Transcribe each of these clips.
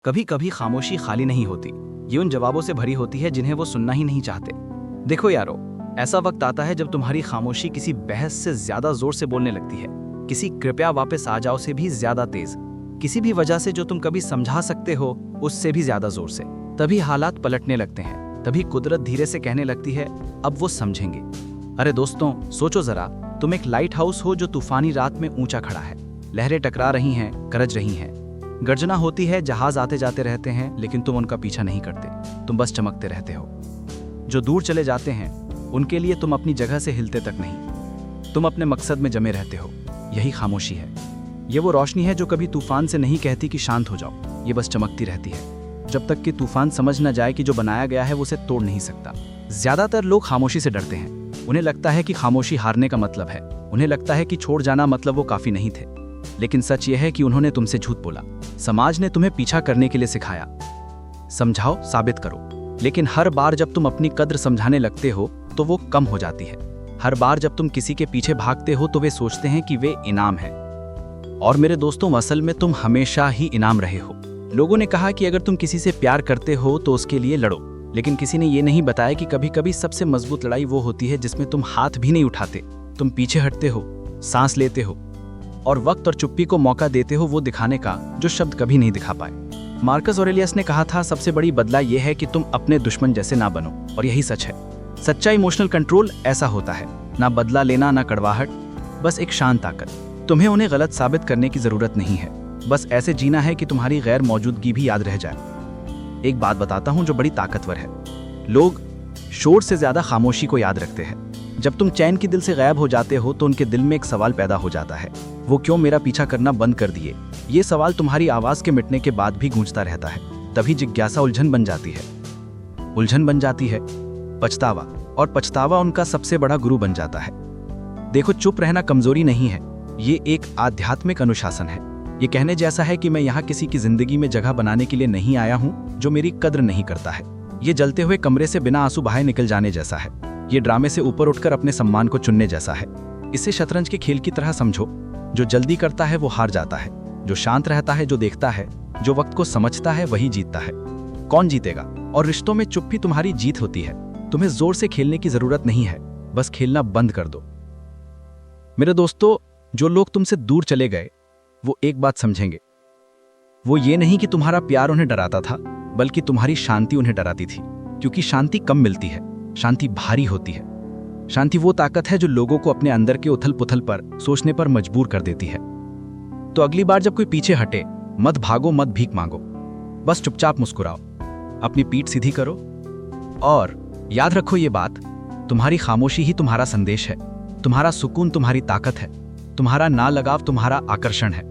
कभी कभी खामोशी खाली नहीं होती, ये उन जवाबों से भरी होती है जिन्हें वो सुनना ही नहीं चाहते। देखो यारो, ऐसा वक्त आता है जब तुम्हारी खामोशी किसी बहस से ज्यादा जोर से बोलने लगती है, किसी कृपया वापस आ जाओ से भी ज्यादा तेज, किसी भी वजह से जो तुम कभी समझा सकते हो उससे भी ज्यादा जोर से। तभी हालात पलटने लगते हैं, तभी कुदरत धीरे से कहने लगती है अब वो समझेंगे। अरे दोस्तों, सोचो जरा, तुम एक लाइट हाउस हो जो तूफानी रात में ऊंचा खड़ा है। लहरें टकरा रही हैं, गरज रही हैं, गर्जना होती है, जहाज आते जाते रहते हैं, लेकिन तुम उनका पीछा नहीं करते, तुम बस चमकते रहते हो। जो दूर चले जाते हैं उनके लिए तुम अपनी जगह से हिलते तक नहीं, तुम अपने मकसद में जमे रहते हो। यही खामोशी है। ये वो रोशनी है जो कभी तूफान से नहीं कहती कि शांत हो जाओ, ये बस चमकती रहती है जब तक कि तूफान समझ न जाए कि जो बनाया गया है वो उसे तोड़ नहीं सकता। ज्यादातर लोग खामोशी से डरते हैं। उन्हें लगता है कि खामोशी हारने का मतलब है, उन्हें लगता है कि छोड़ जाना मतलब वो काफी नहीं थे। लेकिन सच यह है कि उन्होंने तुमसे झूठ बोला। समाज ने तुम्हें पीछा करने के लिए सिखाया, समझाओ, साबित करो। लेकिन हर बार जब तुम अपनी कद्र समझाने लगते हो तो वो कम हो जाती है। हर बार जब तुम किसी के पीछे भागते हो तो वे सोचते हैं कि वे इनाम है। और मेरे दोस्तों, असल में तुम हमेशा ही इनाम रहे हो। लोगों ने कहा कि अगर तुम किसी से प्यार करते हो तो उसके लिए लड़ो, लेकिन किसी ने ये नहीं बताया कि कभी कभी सबसे मजबूत लड़ाई वो होती है जिसमें तुम हाथ भी नहीं उठाते। तुम पीछे हटते हो, सांस लेते हो और वक्त और चुप्पी को मौका देते हो वो दिखाने का जो शब्द कभी नहीं दिखा पाए। मार्कस ऑरेलियस ने कहा था, सबसे बड़ी बदला यह है कि तुम अपने दुश्मन जैसे ना बनो। और यही सच है। सच्चा इमोशनल कंट्रोल ऐसा होता है, ना बदला लेना, ना कड़वाहट, बस एक शांत ताकत। तुम्हें उन्हें गलत साबित करने की जरूरत नहीं है, बस ऐसे जीना है कि तुम्हारी गैर मौजूदगी भी याद रह जाए। एक बात बताता हूं जो बड़ी ताकतवर है। लोग शोर से ज्यादा खामोशी को याद रखते हैं। जब तुम चैन की दिल से गायब हो जाते हो तो उनके दिल में एक सवाल पैदा हो जाता है, वो क्यों मेरा पीछा करना बंद कर दिए। ये सवाल तुम्हारी आवाज के मिटने के बाद भी गूंजता रहता है। तभी जिज्ञासा उलझन बन जाती है, उलझन बन जाती है पछतावा, और पछतावा उनका सबसे बड़ा गुरु बन जाता है। देखो, चुप रहना कमजोरी नहीं है, ये एक आध्यात्मिक अनुशासन है। ये कहने जैसा है कि मैं यहाँ किसी की जिंदगी में जगह बनाने के लिए नहीं आया हूँ जो मेरी कद्र नहीं करता है। ये जलते हुए कमरे से बिना आंसू बहाए निकल जाने जैसा है। ये ड्रामे से ऊपर उठकर अपने सम्मान को चुनने जैसा है। इसे शतरंज के खेल की तरह समझो। जो जल्दी करता है वो हार जाता है, जो शांत रहता है, जो देखता है, जो वक्त को समझता है, वही जीतता है। कौन जीतेगा? और रिश्तों में चुप्पी तुम्हारी जीत होती है। तुम्हें जोर से खेलने की जरूरत नहीं है, बस खेलना बंद कर दो। मेरे दोस्तों, जो लोग तुमसे दूर चले गए वो एक बात समझेंगे। वो ये नहीं कि तुम्हारा प्यार उन्हें डराता था, बल्कि तुम्हारी शांति उन्हें डराती थी। क्योंकि शांति कम मिलती है, शांति भारी होती है। शांति वो ताकत है जो लोगों को अपने अंदर के उथल पुथल पर सोचने पर मजबूर कर देती है। तो अगली बार जब कोई पीछे हटे, मत भागो, मत भीख मांगो, बस चुपचाप मुस्कुराओ, अपनी पीठ सीधी करो और याद रखो ये बात, तुम्हारी खामोशी ही तुम्हारा संदेश है, तुम्हारा सुकून तुम्हारी ताकत है, तुम्हारा ना लगाव तुम्हारा आकर्षण है।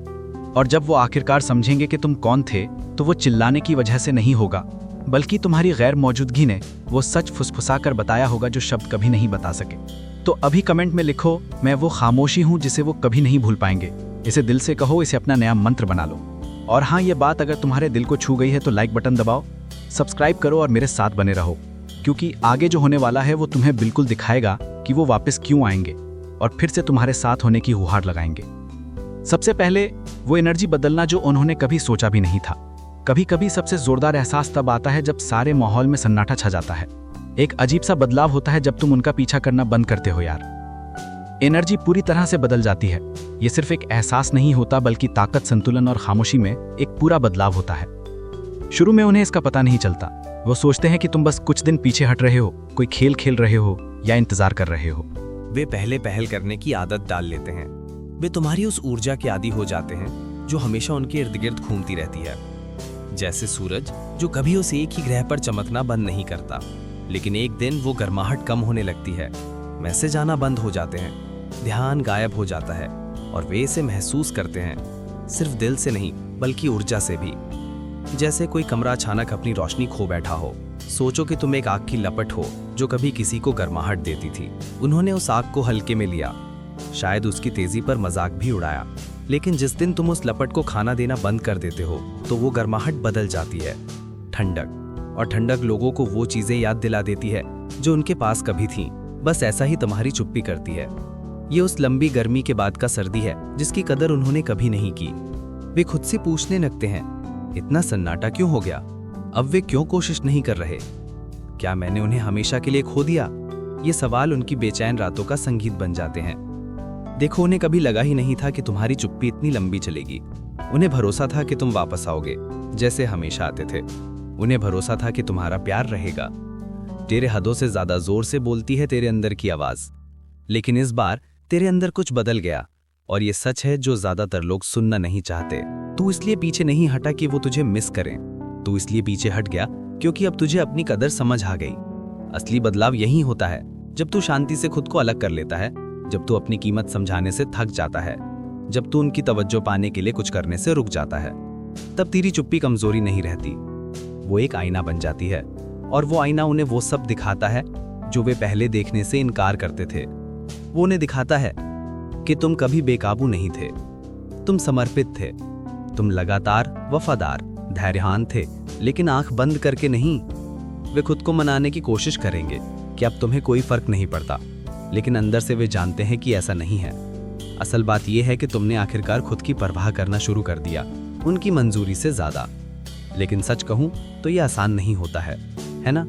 और जब वो आखिरकार समझेंगे कि तुम कौन थे, तो वो चिल्लाने की वजह से नहीं होगा, बल्कि तुम्हारी गैर मौजूदगी ने वो सच फुसफुसा कर बताया होगा जो शब्द कभी नहीं बता सके। तो अभी कमेंट में लिखो, मैं वो खामोशी हूं जिसे वो कभी नहीं भूल पाएंगे। इसे दिल से कहो, इसे अपना नया मंत्र बना लो। और हाँ, ये बात अगर तुम्हारे दिल को छू गई है तो लाइक बटन दबाओ, सब्सक्राइब करो और मेरे साथ बने रहो, क्योंकि आगे जो होने वाला है वो तुम्हें बिल्कुल दिखाएगा कि वो वापस क्यों आएंगे और फिर से तुम्हारे साथ होने की गुहार लगाएंगे। सबसे पहले वो एनर्जी बदलना जो उन्होंने कभी सोचा भी नहीं था। कभी कभी सबसे जोरदार एहसास तब आता है जब सारे माहौल में सन्नाटा छा जाता है। एक अजीब सा बदलाव होता है जब तुम उनका पीछा करना बंद करते हो यार। एनर्जी पूरी तरह से बदल जाती है। ये सिर्फ एक एहसास नहीं होता, बल्कि ताकत, संतुलन और खामोशी में एक पूरा बदलाव होता है। शुरू में उन्हें इसका पता नहीं चलता। वो सोचते हैं कि तुम बस कुछ दिन पीछे हट रहे हो, कोई खेल खेल रहे हो या इंतजार कर रहे हो। वे पहले पहल करने की आदत डाल लेते हैं। वे तुम्हारी उस ऊर्जा के आदी हो जाते हैं जो हमेशा उनके इर्द गिर्द घूमती रहती है। जैसे सूरज जो कभी उस एक ही ग्रह पर चमकना बंद नहीं करता, लेकिन एक दिन वो गर्माहट कम होने लगती है, मैसेज आना बंद हो जाते हैं, ध्यान गायब हो जाता है और वे इसे महसूस करते हैं, सिर्फ दिल से नहीं बल्कि ऊर्जा से भी। जैसे कोई कमरा अचानक अपनी रोशनी खो बैठा हो। सोचो कि तुम एक आग की लपट हो जो कभी किसी को गर्माहट देती थी। उन्होंने उस आग को हल्के में लिया, शायद उसकी तेजी पर मजाक भी उड़ाया, लेकिन जिस दिन तुम उस लपट को खाना देना बंद कर देते हो तो वो गर्माहट बदल जाती है ठंडक। और ठंडक लोगों को वो चीजें याद दिला देती है जो उनके पास कभी थीं। बस ऐसा ही तुम्हारी चुप्पी करती है। ये उस लंबी गर्मी के बाद का सर्दी है जिसकी कदर उन्होंने कभी नहीं की। वे खुद से पूछने लगते हैं, इतना सन्नाटा क्यों हो गया? अब वे क्यों कोशिश नहीं कर रहे? क्या मैंने उन्हें हमेशा के लिए खो दिया? ये सवाल उनकी बेचैन रातों का संगीत बन जाते हैं। देखो, उन्हें कभी लगा ही नहीं था कि तुम्हारी चुप्पी इतनी लंबी चलेगी। उन्हें भरोसा था कि तुम वापस आओगे, जैसे हमेशा आते थे। उन्हें भरोसा था कि तुम्हारा प्यार रहेगा। तेरे हदों से ज्यादा जोर से बोलती है तेरे अंदर की आवाज। लेकिन इस बार तेरे अंदर कुछ बदल गया, और ये सच है जो ज्यादातर लोग सुनना नहीं चाहते। तू इसलिए पीछे नहीं हटा कि वो तुझे मिस करें। तू इसलिए पीछे हट गया क्योंकि अब तुझे अपनी कदर समझ आ गई। असली बदलाव यही होता है जब तू शांति से खुद को अलग कर लेता है, जब तू अपनी कीमत समझाने से थक जाता है, जब तू उनकी तवज्जो पाने के लिए कुछ करने से रुक जाता है। तब तेरी चुप्पी कमजोरी नहीं रहती, वो एक आईना बन जाती है। और वो आईना उन्हें वो सब दिखाता है जो वे पहले देखने से इनकार करते थे। वो उन्हें दिखाता है कि तुम कभी बेकाबू नहीं थे, तुम समर्पित थे, तुम लगातार वफादार धैर्यवान थे, लेकिन आंख बंद करके नहीं। वे खुद को मनाने की कोशिश करेंगे कि अब तुम्हें कोई फर्क नहीं पड़ता, लेकिन अंदर से वे जानते हैं कि ऐसा नहीं है। असल बात यह है कि तुमने आखिरकार खुद की परवाह करना शुरू कर दिया, उनकी मंजूरी से ज्यादा। लेकिन सच कहूं तो यह आसान नहीं होता है ना?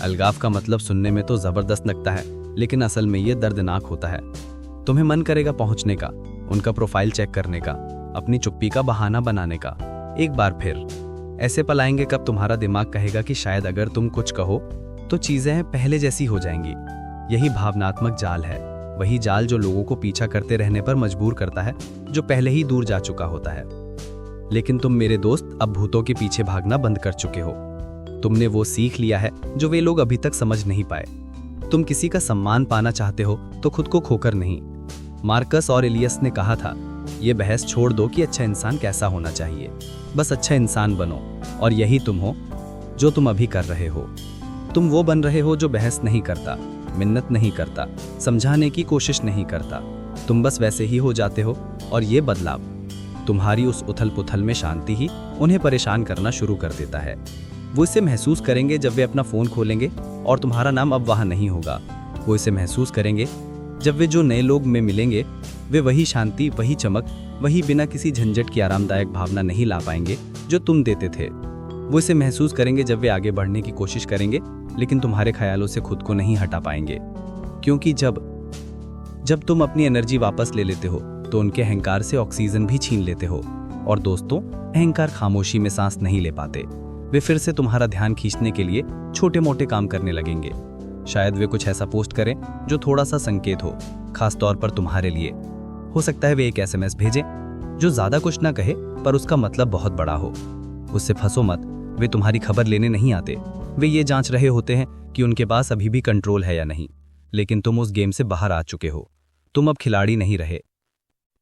अलगाव का मतलब सुनने में तो जबरदस्त लगता है, लेकिन असल में यह दर्दनाक होता है। तुम्हें मन करेगा पहुंचने का, उनका प्रोफाइल चेक करने का, अपनी चुप्पी का बहाना बनाने का। एक बार फिर ऐसे पल आएंगे कब तुम्हारा दिमाग कहेगा कि शायद अगर तुम कुछ कहो तो चीजें पहले जैसी हो जाएंगी। यही भावनात्मक जाल है, वही जाल जो लोगों को पीछा करते रहने पर मजबूर करता है, जो पहले ही दूर जा चुका होता है। लेकिन तुम मेरे दोस्त अब भूतों के पीछे भागना बंद कर चुके हो। तुमने वो सीख लिया है जो वे लोग अभी तक समझ नहीं पाए। तुम किसी का सम्मान पाना चाहते हो तो खुद को खोकर नहीं। मार्कस ऑरेलियस ने कहा था, ये बहस छोड़ दो कि अच्छा इंसान कैसा होना चाहिए, बस अच्छा इंसान बनो। और यही तुम हो जो तुम अभी कर रहे हो। तुम वो बन रहे हो जो बहस नहीं करता, मिन्नत नहीं करता, समझाने की कोशिश नहीं करता। तुम बस वैसे ही हो जाते हो। और ये बदलाव, तुम्हारी उस उथल पुथल में शांति ही उन्हें परेशान करना शुरू कर देता है। वो इसे महसूस करेंगे जब वे अपना फोन खोलेंगे और तुम्हारा नाम अब वहां नहीं होगा। वो इसे महसूस करेंगे जब वे जो नए लोग में मिलेंगे वे वही शांति, वही चमक, वही बिना किसी झंझट की आरामदायक भावना नहीं ला पाएंगे जो तुम देते थे। वो इसे महसूस करेंगे जब वे आगे बढ़ने की कोशिश करेंगे, लेकिन तुम्हारे ख्यालों से खुद को नहीं हटा पाएंगे। क्योंकि जब तुम अपनी एनर्जी वापस ले लेते हो तो उनके अहंकार से ऑक्सीजन भी छीन लेते हो। और दोस्तों, अहंकार खामोशी में सांस नहीं ले पाते। वे फिर से तुम्हारा ध्यान खींचने के लिए छोटे मोटे काम करने लगेंगे। शायद वे कुछ ऐसा पोस्ट करें जो थोड़ा सा संकेत हो, खास तौर पर तुम्हारे लिए। हो सकता है वे एक एसएमएस भेजें जो ज्यादा कुछ ना कहे पर उसका मतलब बहुत बड़ा हो। उससे फंसो मत, वे तुम्हारी खबर लेने नहीं आते। वे ये जांच रहे होते हैं कि उनके पास अभी भी कंट्रोल है या नहीं। लेकिन तुम उस गेम से बाहर आ चुके हो। तुम अब खिलाड़ी नहीं रहे।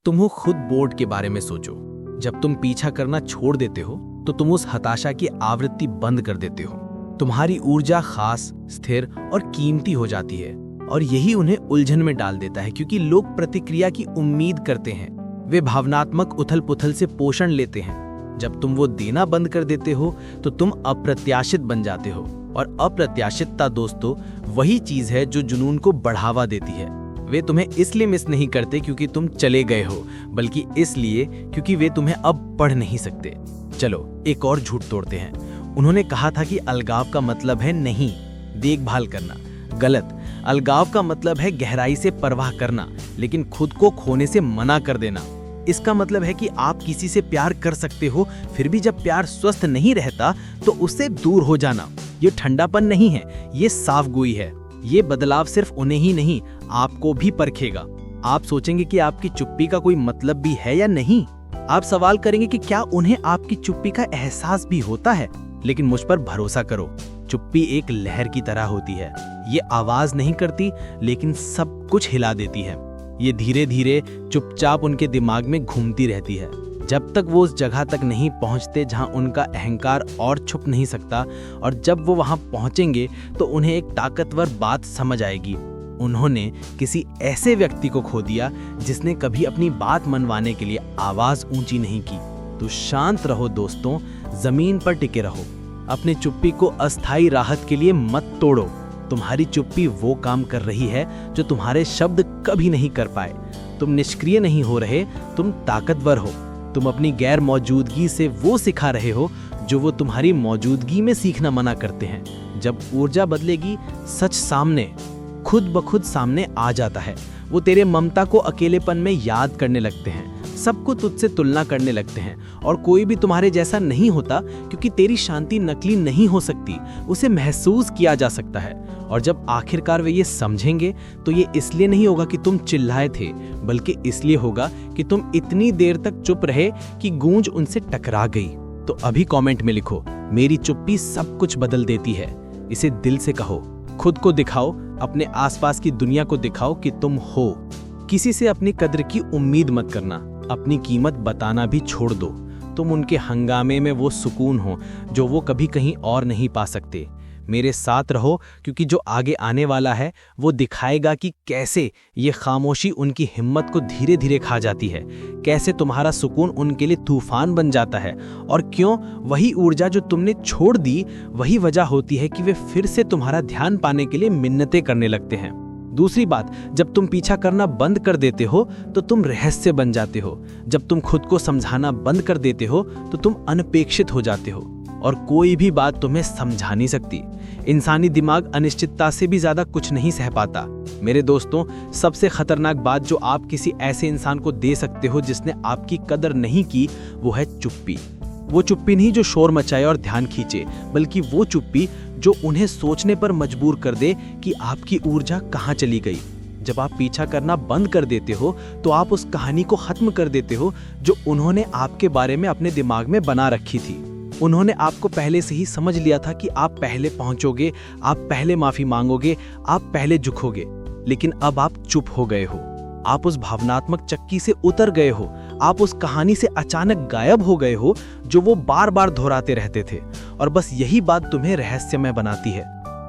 तुम हो खुद बोर्ड के बारे में सोचो। जब तुम पीछा करना छोड़ देते हो तो तुम उस हताशा की आवृत्ति बंद कर देते हो। तुम्हारी ऊर्जा खास, स्थिर और कीमती हो जाती है। और यही उन्हें उलझन में डाल देता है, क्योंकि लोग प्रतिक्रिया की उम्मीद करते हैं। वे भावनात्मक उथल पुथल से पोषण लेते हैं। जब तुम वो देना बंद कर देते हो तो तुम अप्रत्याशित बन जाते हो। और अप्रत्याशितता दोस्तों वही चीज है जो जुनून को बढ़ावा देती है। वे तुम्हें इसलिए मिस नहीं करते क्योंकि तुम चले गए हो, बल्कि इसलिए क्योंकि वे तुम्हें अब पढ़ नहीं सकते। चलो एक और झूठ तोड़ते हैं। उन्होंने कहा था कि अलगाव का मतलब है नहीं देखभाल करना। गलत। अलगाव का मतलब है गहराई से परवाह करना, लेकिन खुद को खोने से मना कर देना। इसका मतलब है कि आप किसी से प्यार कर सकते हो, फिर भी जब प्यार स्वस्थ नहीं रहता तो उससे दूर हो जाना। ये ठंडापन नहीं है, ये साफगोई है। ये बदलाव सिर्फ उन्हें ही नहीं, आपको भी परखेगा। आप सोचेंगे कि आपकी चुप्पी का कोई मतलब भी है या नहीं। आप सवाल करेंगे कि क्या उन्हें आपकी चुप्पी का एहसास भी होता है। लेकिन मुझ पर भरोसा करो, चुप्पी एक लहर की तरह होती है। ये आवाज नहीं करती, लेकिन सब कुछ हिला देती है। ये धीरे धीरे चुपचाप उनके दिमाग में घूमती रहती है, जब तक वो उस जगह तक नहीं पहुंचते जहां उनका अहंकार और छुप नहीं सकता। और जब वो वहां पहुंचेंगे तो उन्हें एक ताकतवर बात समझ आएगी। उन्होंने किसी ऐसे व्यक्ति को खो दिया जिसने कभी अपनी बात मनवाने के लिए आवाज ऊंची नहीं की। तो शांत रहो दोस्तों, जमीन पर टिके रहो। अपनी चुप्पी को अस्थायी राहत के लिए मत तोड़ो। तुम्हारी चुप्पी वो काम कर रही है जो तुम्हारे शब्द कभी नहीं कर पाए। तुम निष्क्रिय नहीं हो रहे, तुम ताकतवर हो। तुम तुम अपनी गैर मौजूदगी से वो सिखा रहे हो जो वो तुम्हारी मौजूदगी में सीखना मना करते हैं। जब ऊर्जा बदलेगी, सच सामने खुद ब खुद सामने आ जाता है। वो तेरे ममता को अकेलेपन में याद करने लगते हैं, सबको तुझसे तुलना करने लगते हैं, और कोई भी तुम्हारे जैसा नहीं होता, क्योंकि तेरी शांति नकली नहीं हो सकती, उसे महसूस किया जा सकता है। और जब आखिरकार वे ये समझेंगे तो ये इसलिए नहीं होगा कि तुम चिल्लाए थे, बल्कि इसलिए होगा कि तुम इतनी देर तक चुप रहे कि गूंज उनसे टकरा गई। तो अभी कमेंट में लिखो, मेरी चुप्पी सब कुछ बदल देती है। इसे दिल से कहो, खुद को दिखाओ, अपने आसपास की दुनिया को दिखाओ कि तुम हो। किसी से अपनी कद्र की उम्मीद मत करना, अपनी कीमत बताना भी छोड़ दो। तुम उनके हंगामे में वो सुकून हो जो वो कभी कहीं और नहीं पा सकते। मेरे साथ रहो, क्योंकि जो आगे आने वाला है वो दिखाएगा कि कैसे ये खामोशी उनकी हिम्मत को धीरे धीरे खा जाती है, कैसे तुम्हारा सुकून उनके लिए तूफान बन जाता है, और क्यों वही ऊर्जा जो तुमने छोड़ दी वही वजह होती है कि वे फिर से तुम्हारा ध्यान पाने के लिए मिन्नतें करने लगते हैं। दूसरी बात, जब तुम पीछा करना बंद कर देते हो तो तुम रहस्य बन जाते हो। जब तुम खुद को समझाना बंद कर देते हो तो तुम अनपेक्षित हो जाते हो, और कोई भी बात तुम्हें समझा नहीं सकती। इंसानी दिमाग अनिश्चितता से भी ज्यादा कुछ नहीं सह पाता। मेरे दोस्तों, सबसे खतरनाक बात जो आप किसी ऐसे इंसान को दे सकते हो जिसने आपकी कदर नहीं की, वो है चुप्पी। वो चुप्पी नहीं जो शोर मचाए और ध्यान खींचे, बल्कि वो चुप्पी जो उन्हें सोचने पर मजबूर कर दे कि आपकी ऊर्जा कहाँ चली गई। जब आप पीछा करना बंद कर देते हो तो आप उस कहानी को खत्म कर देते हो जो उन्होंने आपके बारे में अपने दिमाग में बना रखी थी। उन्होंने आपको पहले से ही समझ लिया था कि आप पहले पहुंचोगे, आप पहले माफी मांगोगे, आप पहले झुकोगे। लेकिन अब आप चुप हो गए हो, आप उस भावनात्मक चक्की से उतर गए हो, आप उस कहानी से अचानक गायब हो गए हो जो वो बार बार दोहराते रहते थे। और बस यही बात तुम्हें रहस्यमय बनाती है।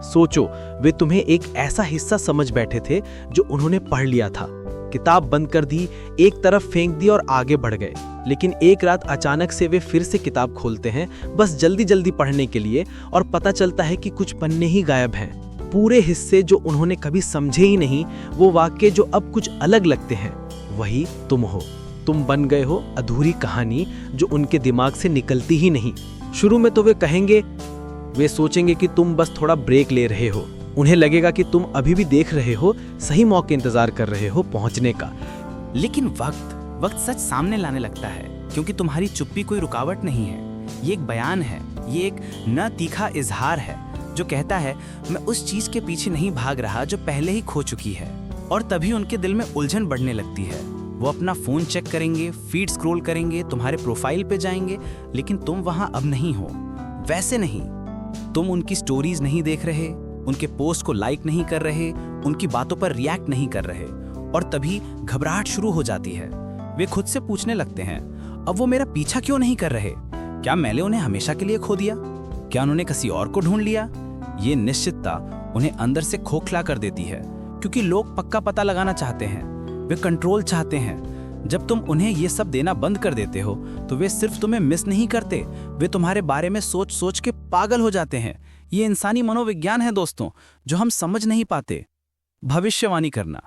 सोचो, वे तुम्हें एक ऐसा हिस्सा समझ बैठे थे जो उन्होंने पढ़ लिया था, किताब बंद कर दी, एक तरफ फेंक दी और आगे बढ़ गए। लेकिन एक रात अचानक से वे फिर से किताब खोलते हैं, बस जल्दी जल्दी पढ़ने के लिए, और पता चलता है कि कुछ पन्ने ही गायब हैं। पूरे हिस्से जो उन्होंने कभी समझे ही नहीं, वो वाक्य जो अब कुछ अलग लगते हैं, वही तुम हो। तुम बन गए हो अधूरी कहानी जो उनके दिमाग से निकलती ही नहीं। शुरू में तो वे सोचेंगे कि तुम बस थोड़ा ब्रेक ले रहे हो। उन्हें लगेगा कि तुम अभी भी देख रहे हो, सही मौके इंतजार कर रहे हो पहुंचने का। लेकिन वक्त सच सामने लाने लगता है, क्योंकि तुम्हारी चुप्पी कोई रुकावट नहीं है। ये एक बयान है, ये एक न तीखा इजहार है जो कहता है, मैं उस चीज के पीछे नहीं भाग रहा जो पहले ही खो चुकी है। और तभी उनके दिल में उलझन बढ़ने लगती है। वो अपना फोन चेक करेंगे, फीड स्क्रॉल करेंगे, तुम्हारे प्रोफाइल पे जाएंगे, लेकिन तुम वहां अब नहीं हो। वैसे नहीं, तुम उनकी स्टोरीज नहीं देख रहे, उनके पोस्ट को लाइक नहीं कर रहे, उनकी बातों पर रिएक्ट नहीं कर रहे। और तभी घबराहट शुरू हो जाती है। वे खुद से पूछने लगते हैं, अब वो मेरा पीछा क्यों नहीं कर रहे? क्या मैंने उन्हें हमेशा के लिए खो दिया? क्या उन्होंने किसी और को ढूंढ लिया? ये निश्चितता उन्हें अंदर से खोखला कर देती है, क्योंकि लोग पक्का पता लगाना चाहते हैं, वे कंट्रोल चाहते हैं। जब तुम उन्हें ये सब देना बंद कर देते हो तो वे सिर्फ तुम्हें मिस नहीं करते, वे तुम्हारे बारे में सोच सोच के पागल हो जाते हैं। ये इंसानी मनोविज्ञान है दोस्तों, जो हम समझ नहीं पाते। भविष्यवाणी करना,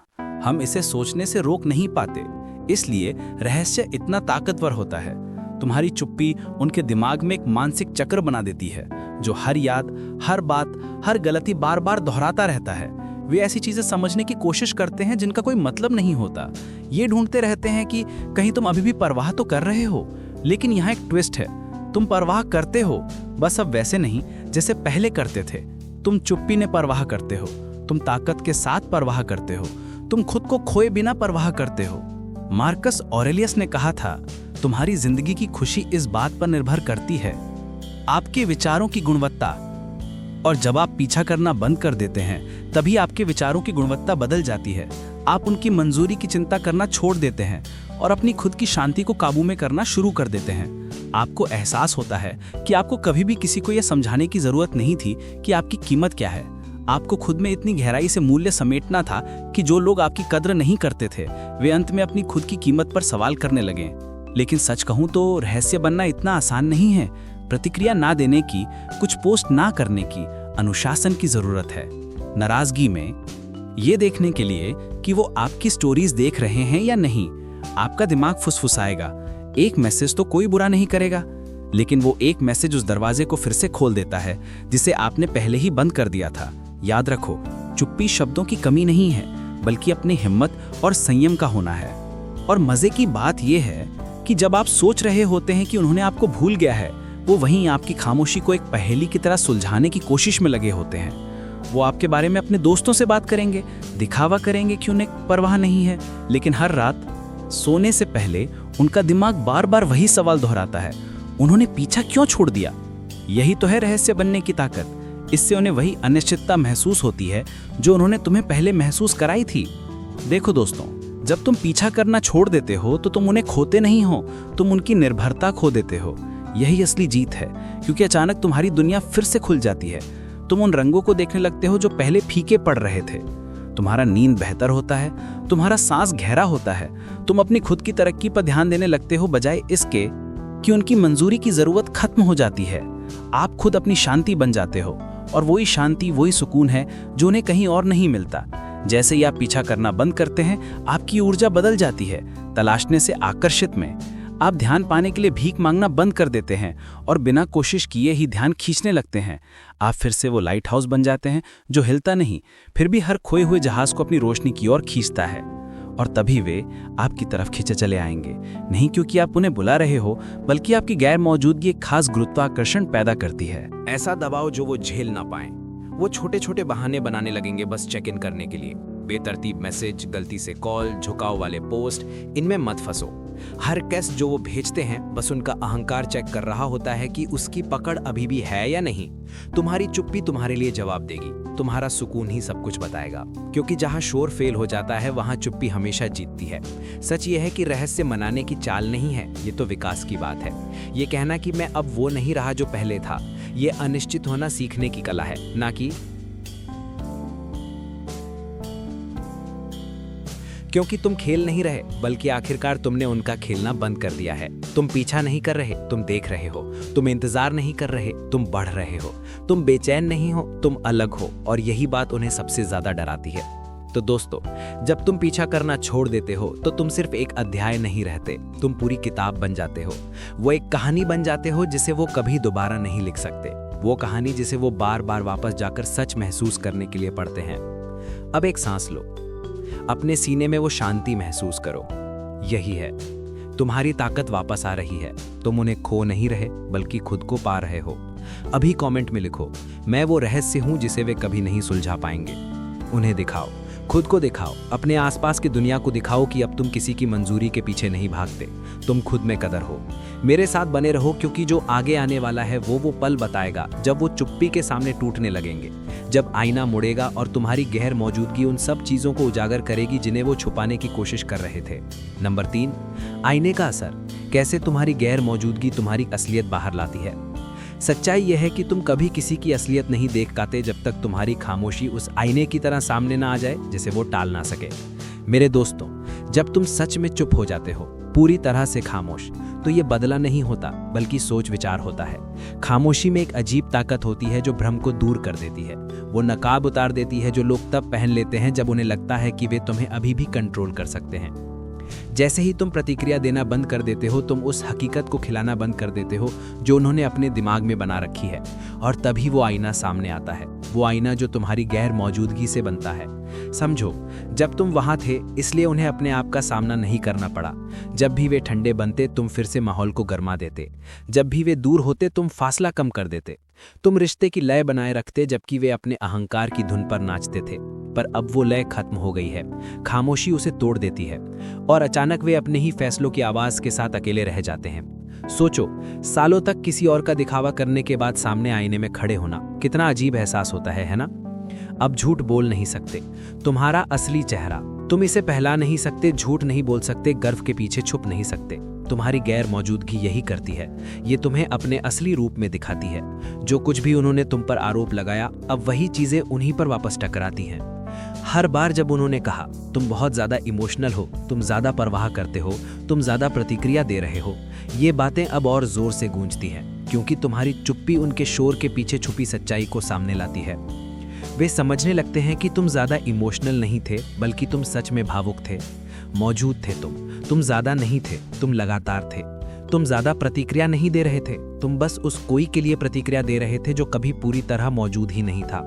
हम इसे सोचने से रोक नहीं पाते, इसलिए रहस्य इतना ताकतवर होता है। तुम्हारी चुप्पी उनके दिमाग में एक मानसिक चक्र बना देती है जो हर याद, हर बात, हर गलती बार बार दोहराता रहता है। वे ऐसी चीजें समझने की कोशिश करते हैं जिनका कोई मतलब नहीं होता। ये ढूंढते रहते हैं कि कहीं तुम अभी भी परवाह तो कर रहे हो। लेकिन यहाँ एक ट्विस्ट है, तुम परवाह करते हो, बस अब वैसे नहीं जैसे पहले करते थे। तुम चुप्पी ने परवाह करते हो, तुम ताकत के साथ परवाह करते हो, तुम खुद को खोए बिना परवाह करते हो। मार्कस ऑरेलियस ने कहा था, तुम्हारी जिंदगी की खुशी इस बात पर निर्भर करती है आपके विचारों की गुणवत्ता। और जब आप पीछा करना बंद कर देते हैं, तभी आपके विचारों की गुणवत्ता बदल जाती है। आप उनकी मंजूरी की चिंता करना छोड़ देते हैं और अपनी खुद की शांति को काबू में करना शुरू कर देते हैं। आपको एहसास होता है कि आपको कभी भी किसी को यह समझाने की जरूरत नहीं थी कि आपकी कीमत क्या है। आपको खुद में इतनी गहराई से मूल्य समेटना था कि जो लोग आपकी कद्र नहीं करते थे, वे अंत में अपनी खुद की कीमत पर सवाल करने लगे। लेकिन सच कहूं तो रहस्य बनना इतना आसान नहीं है। प्रतिक्रिया ना देने की, कुछ पोस्ट ना करने की, अनुशासन की जरूरत है। नाराजगी में ये देखने के लिए कि वो आपकी स्टोरीज देख रहे हैं या नहीं, आपका दिमाग फुसफुसाएगा, एक मैसेज तो कोई बुरा नहीं करेगा, लेकिन वो एक मैसेज उस दरवाजे को फिर से खोल देता है जिसे आपने पहले ही बंद कर दिया था। याद रखो, चुप्पी शब्दों की कमी नहीं है, बल्कि अपनी हिम्मत और संयम का होना है। और मजे की बात यह है कि जब आप सोच रहे होते हैं कि उन्होंने आपको भूल गया है, वो वहीं आपकी खामोशी को एक पहेली की तरह सुलझाने की कोशिश में लगे होते हैं। वो आपके बारे में अपने दोस्तों से बात करेंगे, दिखावा करेंगे कि उन्हें परवाह नहीं है, लेकिन हर रात सोने से पहले उनका दिमाग बार बार वही सवाल दोहराता है, उन्होंने पीछा क्यों छोड़ दिया। यही तो है रहस्य बनने की ताकत। इससे उन्हें वही अनिश्चितता महसूस होती है जो उन्होंने तुम्हें पहले महसूस कराई थी। देखो दोस्तों, जब तुम पीछा करना छोड़ देते हो तो तुम उन्हें खोते नहीं हो, तुम उनकी निर्भरता खो देते हो। यही असली जीत है, क्योंकि अचानक तुम्हारी दुनिया फिर से खुल जाती है। तुम उन रंगों को देखने लगते हो जो पहले फीके पड़ रहे थे। तुम्हारा नींद बेहतर होता है, तुम्हारा सांस गहरा होता है। तुम अपनी खुद की तरक्की पर ध्यान देने लगते हो, बजाय इसके कि उनकी मंजूरी की जरूरत खत्म हो जाती है। आप खुद अपनी शांति बन जाते हो, और वही शांति, वही सुकून है जो उन्हें कहीं और नहीं मिलता। जैसे ही आप पीछा करना बंद करते हैं, आपकी ऊर्जा बदल जाती है। तलाशने से आकर्षित में आप ध्यान पाने के लिए भीख मांगना बंद कर देते हैं और बिना कोशिश किए ही ध्यान खींचने लगते हैं। आप फिर से वो लाइट हाउस बन जाते हैं जो हिलता नहीं, फिर भी हर खोए हुए जहाज को अपनी रोशनी की ओर खींचता है। और तभी वे आपकी तरफ खींचे चले आएंगे, नहीं क्योंकि आप उन्हें बुला रहे हो, बल्कि आपकी गैर मौजूदगी एक खास गुरुत्वाकर्षण पैदा करती है। ऐसा दबाव जो वो झेल ना पाए। वो छोटे छोटे बहाने बनाने लगेंगे बस चेक इन करने के लिए। बेतरतीब मैसेज, गलती से कॉल, झुकाव वाले पोस्ट, इनमें मत फंसो। हर टेक्स्ट जो वो भेजते हैं बस उनका अहंकार चेक कर रहा होता है कि उसकी पकड़ अभी भी है या नहीं। तुम्हारी चुप्पी तुम्हारे लिए जवाब देगी, तुम्हारा सुकून ही सब कुछ बताएगा। क्योंकि जहां शोर फेल हो जाता है वहां चुप्पी हमेशा जीतती है। सच ये है कि रहस्य मनाने की चाल नहीं है, ये तो विकास की बात है। ये कहना कि मैं अब वो नहीं रहा जो पहले था, ये अनिश्चित होना सीखने की कला है, ना कि क्योंकि तुम खेल नहीं रहे, बल्कि आखिरकार तुमने उनका खेलना बंद कर दिया है। तुम पीछा नहीं कर रहे, तुम देख रहे हो। तुम इंतजार नहीं कर रहे, तुम बढ़ रहे हो। तुम बेचैन नहीं हो, तुम अलग हो। और यही बात उन्हें सबसे ज्यादा डराती है। तो दोस्तों, जब तुम पीछा करना छोड़ देते हो तो तुम सिर्फ एक अध्याय नहीं रहते, तुम पूरी किताब बन जाते हो। वो एक कहानी बन जाते हो जिसे वो कभी दोबारा नहीं लिख सकते। वो कहानी जिसे वो बार बार वापस जाकर सच महसूस करने के लिए पढ़ते हैं। अब एक सांस लो, अपने सीने में वो शांति महसूस करो। यही है, तुम्हारी ताकत वापस आ रही है। तुम उन्हें खो नहीं रहे, बल्कि खुद को पा रहे हो। अभी कमेंट में लिखो, मैं वो रहस्य हूं जिसे वे कभी नहीं सुलझा पाएंगे। उन्हें दिखाओ, खुद को दिखाओ, अपने आसपास की दुनिया को दिखाओ कि अब तुम किसी की मंजूरी के पीछे नहीं भागते, तुम खुद में कदर हो। मेरे साथ बने रहो, क्योंकि जो आगे आने वाला है वो पल बताएगा जब वो चुप्पी के सामने टूटने लगेंगे, जब आईना मुड़ेगा और तुम्हारी गैर मौजूदगी उन सब चीजों को उजागर करेगी जिन्हें वो छुपाने की कोशिश कर रहे थे। नंबर 3, आईने का असर, कैसे तुम्हारी गैर मौजूदगी तुम्हारी असलियत बाहर लाती है। सच्चाई यह है कि तुम कभी किसी की असलियत नहीं देख पाते जब तक तुम्हारी खामोशी उस आईने की तरह सामने ना आ जाए जिसे वो टाल ना सके। मेरे दोस्तों, जब तुम सच में चुप हो जाते हो, पूरी तरह से खामोश, तो ये बदला नहीं होता, बल्कि सोच विचार होता है। खामोशी में एक अजीब ताकत होती है जो भ्रम को दूर कर देती है। वो नकाब उतार देती है जो लोग तब पहन लेते हैं जब उन्हें लगता है कि वे तुम्हें अभी भी कंट्रोल कर सकते हैं। जैसे ही तुम प्रतिक्रिया देना बंद कर देते हो, तुम उस हकीकत को खिलाना बंद कर देते हो जो उन्होंने अपने दिमाग में बना रखी है। और तभी वो आईना सामने आता है, वो आईना जो तुम्हारी गैर मौजूदगी से बनता है। समझो, जब तुम वहां थे इसलिए उन्हें अपने आप का सामना नहीं करना पड़ा। जब भी वे ठंडे बनते तुम फिर से माहौल को गर्मा देते। जब भी वे दूर होते तुम फासला कम कर देते। तुम रिश्ते की लय बनाए रखते जबकि वे अपने अहंकार की धुन पर नाचते थे। पर अब वो लय खत्म हो गई है, खामोशी उसे तोड़ देती है और अचानक वे अपने ही फैसलों की आवाज के साथ अकेले रह जाते हैं। सोचो, सालों तक किसी और का दिखावा करने के बाद सामने आईने में खड़े होना कितना अजीब एहसास होता है ना? अब झूठ बोल नहीं सकते, तुम्हारा असली चेहरा, तुम इसे पहला नहीं सकते, झूठ नहीं बोल सकते, गर्व के पीछे छुप नहीं सकते। तुम्हारी गैर मौजूदगी यही करती है, ये तुम्हें अपने असली रूप में दिखाती है। जो कुछ भी उन्होंने तुम पर आरोप लगाया, अब वही चीजें उन्हीं पर वापस टकराती हैं। हर बार जब उन्होंने कहा तुम बहुत ज्यादा इमोशनल हो, तुम ज्यादा परवाह करते हो, तुम ज्यादा प्रतिक्रिया दे रहे हो, ये बातें अब और जोर से गूंजती हैं, क्योंकि तुम्हारी चुप्पी उनके शोर के पीछे छुपी सच्चाई को सामने लाती है। वे समझने लगते हैं कि तुम ज्यादा इमोशनल नहीं थे, बल्कि तुम सच में भावुक थे। मौजूद थे तुम ज्यादा नहीं थे, तुम लगातार थे। तुम ज्यादा प्रतिक्रिया नहीं दे रहे थे, तुम बस उस कोई के लिए प्रतिक्रिया दे रहे थे जो कभी पूरी तरह मौजूद ही नहीं था।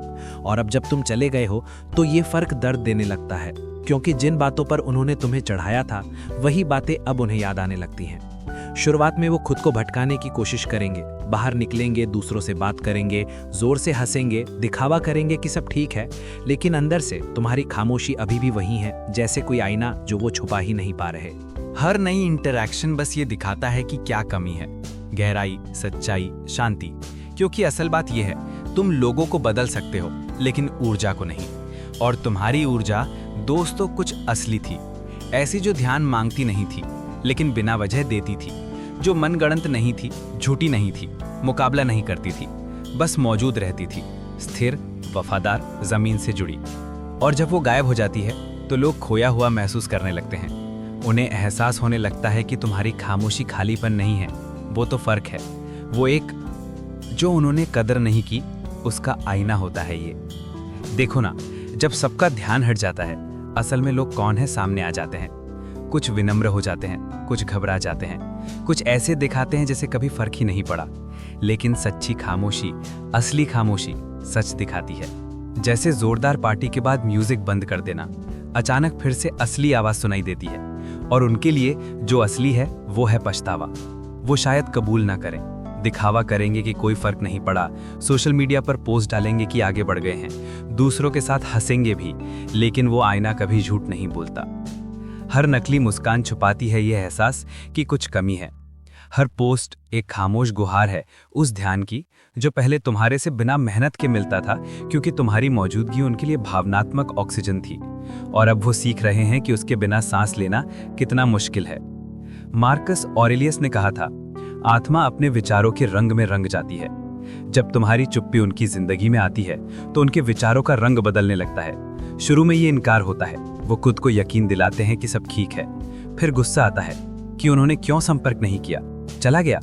और अब जब तुम चले गए हो तो ये फर्क दर्द देने लगता है, क्योंकि जिन बातों पर उन्होंने तुम्हें चढ़ाया था वही बातें अब उन्हें याद आने लगती हैं। शुरुआत में वो खुद को भटकाने की कोशिश करेंगे, बाहर निकलेंगे, दूसरों से बात करेंगे, जोर से हंसेंगे, दिखावा करेंगे कि सब ठीक है, लेकिन अंदर से तुम्हारी खामोशी अभी भी वही है, जैसे कोई आईना जो वो छुपा ही नहीं पा रहे। हर नई इंटरैक्शन बस ये दिखाता है कि क्या कमी है, गहराई, सच्चाई, शांति। क्योंकि असल बात यह है, तुम लोगों को बदल सकते हो लेकिन ऊर्जा को नहीं। और तुम्हारी ऊर्जा दोस्तों कुछ असली थी, ऐसी जो ध्यान मांगती नहीं थी लेकिन बिना वजह देती थी, जो मनगढ़ंत नहीं थी, झूठी नहीं थी, मुकाबला नहीं करती थी, बस मौजूद रहती थी, स्थिर, वफादार, जमीन से जुड़ी। और जब वो गायब हो जाती है तो लोग खोया हुआ महसूस करने लगते हैं। उन्हें एहसास होने लगता है कि तुम्हारी खामोशी खालीपन नहीं है, वो तो फर्क है, वो एक जो उन्होंने कदर नहीं की उसका आईना होता है ये। देखो ना, जब सबका ध्यान हट जाता है, असल में लोग कौन है सामने आ जाते हैं। कुछ विनम्र हो जाते हैं, कुछ घबरा जाते हैं, कुछ ऐसे दिखाते हैं जैसे कभी फर्क ही नहीं पड़ा। लेकिन सच्ची खामोशी, असली खामोशी सच दिखाती है। जैसे जोरदार पार्टी के बाद म्यूजिक बंद कर देना, अचानक फिर से असली आवाज सुनाई देती है। और उनके लिए जो असली है वो है पछतावा। वो शायद कबूल ना करें, दिखावा करेंगे कि कोई फर्क नहीं पड़ा, सोशल मीडिया पर पोस्ट डालेंगे कि आगे बढ़ गए हैं, दूसरों के साथ हंसेंगे भी, लेकिन वो आईना कभी झूठ नहीं बोलता। हर नकली मुस्कान छुपाती है ये एहसास कि कुछ कमी है। हर पोस्ट एक खामोश गुहार है उस ध्यान की जो पहले तुम्हारे से बिना मेहनत के मिलता था, क्योंकि तुम्हारी मौजूदगी उनके लिए भावनात्मक ऑक्सीजन थी। और अब वो सीख रहे हैं कि उसके बिना सांस लेना कितना मुश्किल है। मार्कस ऑरेलियस ने कहा था, आत्मा अपने विचारों के रंग में रंग जाती है। जब तुम्हारी चुप्पी उनकी जिंदगी में आती है तो उनके विचारों का रंग बदलने लगता है। शुरू में ये इनकार होता है, वो खुद को यकीन दिलाते हैं कि सब ठीक है। फिर गुस्सा आता है कि उन्होंने क्यों संपर्क नहीं किया, चला गया।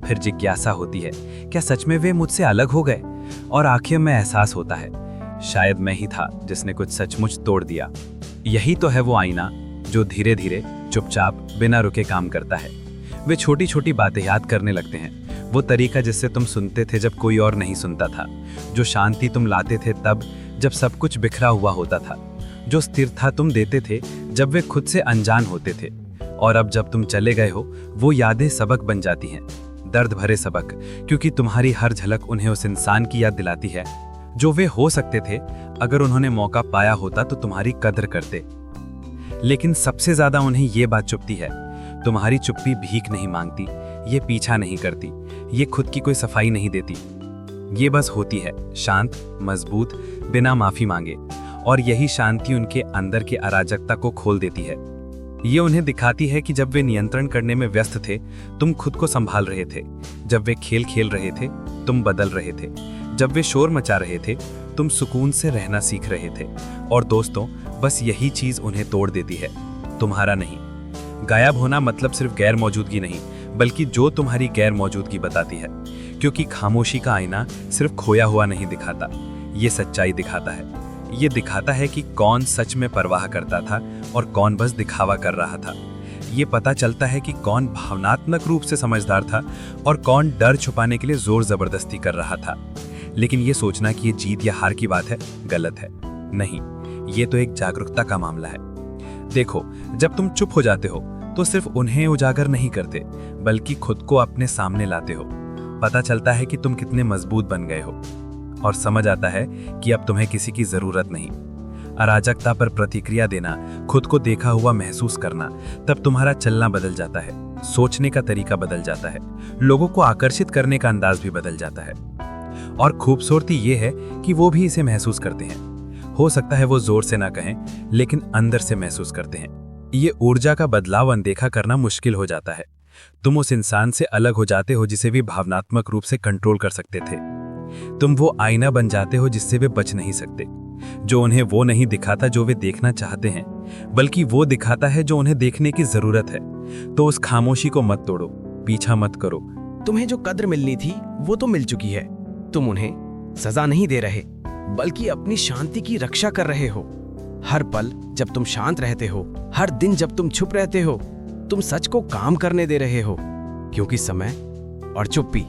फिर जिज्ञासा होती है, क्या सच में वे मुझसे अलग हो गए? और आखिर में एहसास होता है, शायद मैं ही था जिसने कुछ सचमुच तोड़ दिया। यही तो है वो आईना जो धीरे धीरे चुपचाप बिना रुके काम करता है। वे छोटी छोटी बातें याद करने लगते हैं, वो तरीका जिससे तुम सुनते थे जब कोई और नहीं सुनता था, जो शांति तुम लाते थे तब जब सब कुछ बिखरा हुआ होता था, जो स्थिरता तुम देते थे जब वे खुद से अनजान होते थे। और अब जब तुम चले गए हो, वो यादें सबक बन जाती हैं, दर्द भरे सबक, क्योंकि तुम्हारी हर झलक उन्हें उस इंसान की याद दिलाती है जो वे हो सकते थे अगर उन्होंने मौका पाया होता तो तुम्हारी कदर करते। लेकिन सबसे ज्यादा उन्हें ये बात चुभती है, तुम्हारी चुप्पी भीख नहीं मांगती, ये पीछा नहीं करती, ये खुद की कोई सफाई नहीं देती, ये बस होती है शांत, मजबूत, बिना माफी मांगे। और यही शांति उनके अंदर के अराजकता को खोल देती है। ये उन्हें दिखाती है कि जब वे नियंत्रण करने में व्यस्त थे, तुम खुद को संभाल रहे थे। जब वे खेल खेल रहे थे, तुम बदल रहे थे। जब वे शोर मचा रहे थे, तुम सुकून से रहना सीख रहे थे। और दोस्तों, बस यही चीज उन्हें तोड़ देती है, तुम्हारा नहीं। गायब होना मतलब सिर्फ गैर मौजूदगी नहीं, बल्कि जो तुम्हारी गैर मौजूदगी बताती है। क्योंकि खामोशी का आईना सिर्फ खोया हुआ नहीं दिखाता, ये सच्चाई दिखाता है। ये दिखाता है कि कौन सच में परवाह करता था और कौन बस दिखावा कर रहा था। ये पता चलता है कि कौन भावनात्मक रूप से समझदार था और कौन डर छुपाने के लिए जोर जबरदस्ती कर रहा था। लेकिन ये सोचना कि ये जीत या हार की बात है, गलत है। नहीं, ये तो एक जागरूकता का मामला है। देखो, जब तुम चुप हो जाते हो तो सिर्फ उन्हें उजागर नहीं करते, बल्कि खुद को अपने सामने लाते हो। पता चलता है कि तुम कितने मजबूत बन गए हो और समझ आता है कि अब तुम्हें किसी की जरूरत नहीं। अराजकता पर प्रतिक्रिया देना, खुद को देखा हुआ महसूस करना, तब तुम्हारा चलना बदल जाता है, सोचने का तरीका बदल जाता है, लोगों को आकर्षित करने का अंदाज भी बदल जाता है। और खूबसूरती ये है कि वो भी इसे महसूस करते हैं। हो सकता है वो जोर से ना कहें, लेकिन अंदर से महसूस करते हैं। ये ऊर्जा का बदलाव अनदेखा करना मुश्किल हो जाता है। तुम उस इंसान से अलग हो जाते हो जिसे भी भावनात्मक रूप से कंट्रोल कर सकते थे। तुम वो आईना बन जाते हो जिससे वे बच नहीं सकते, जो उन्हें वो नहीं दिखाता जो वे देखना चाहते हैं, बल्कि वो दिखाता है जो उन्हें देखने की जरूरत है। तो उस खामोशी को मत तोड़ो, पीछा मत करो। तुम्हें जो कद्र मिलनी थी वो तो मिल चुकी है। तुम उन्हें सजा नहीं दे रहे, बल्कि अपनी शांति की रक्षा कर रहे हो। हर पल जब तुम शांत रहते हो, हर दिन जब तुम छुप रहते हो, तुम सच को काम करने दे रहे हो। क्योंकि समय और चुप्पी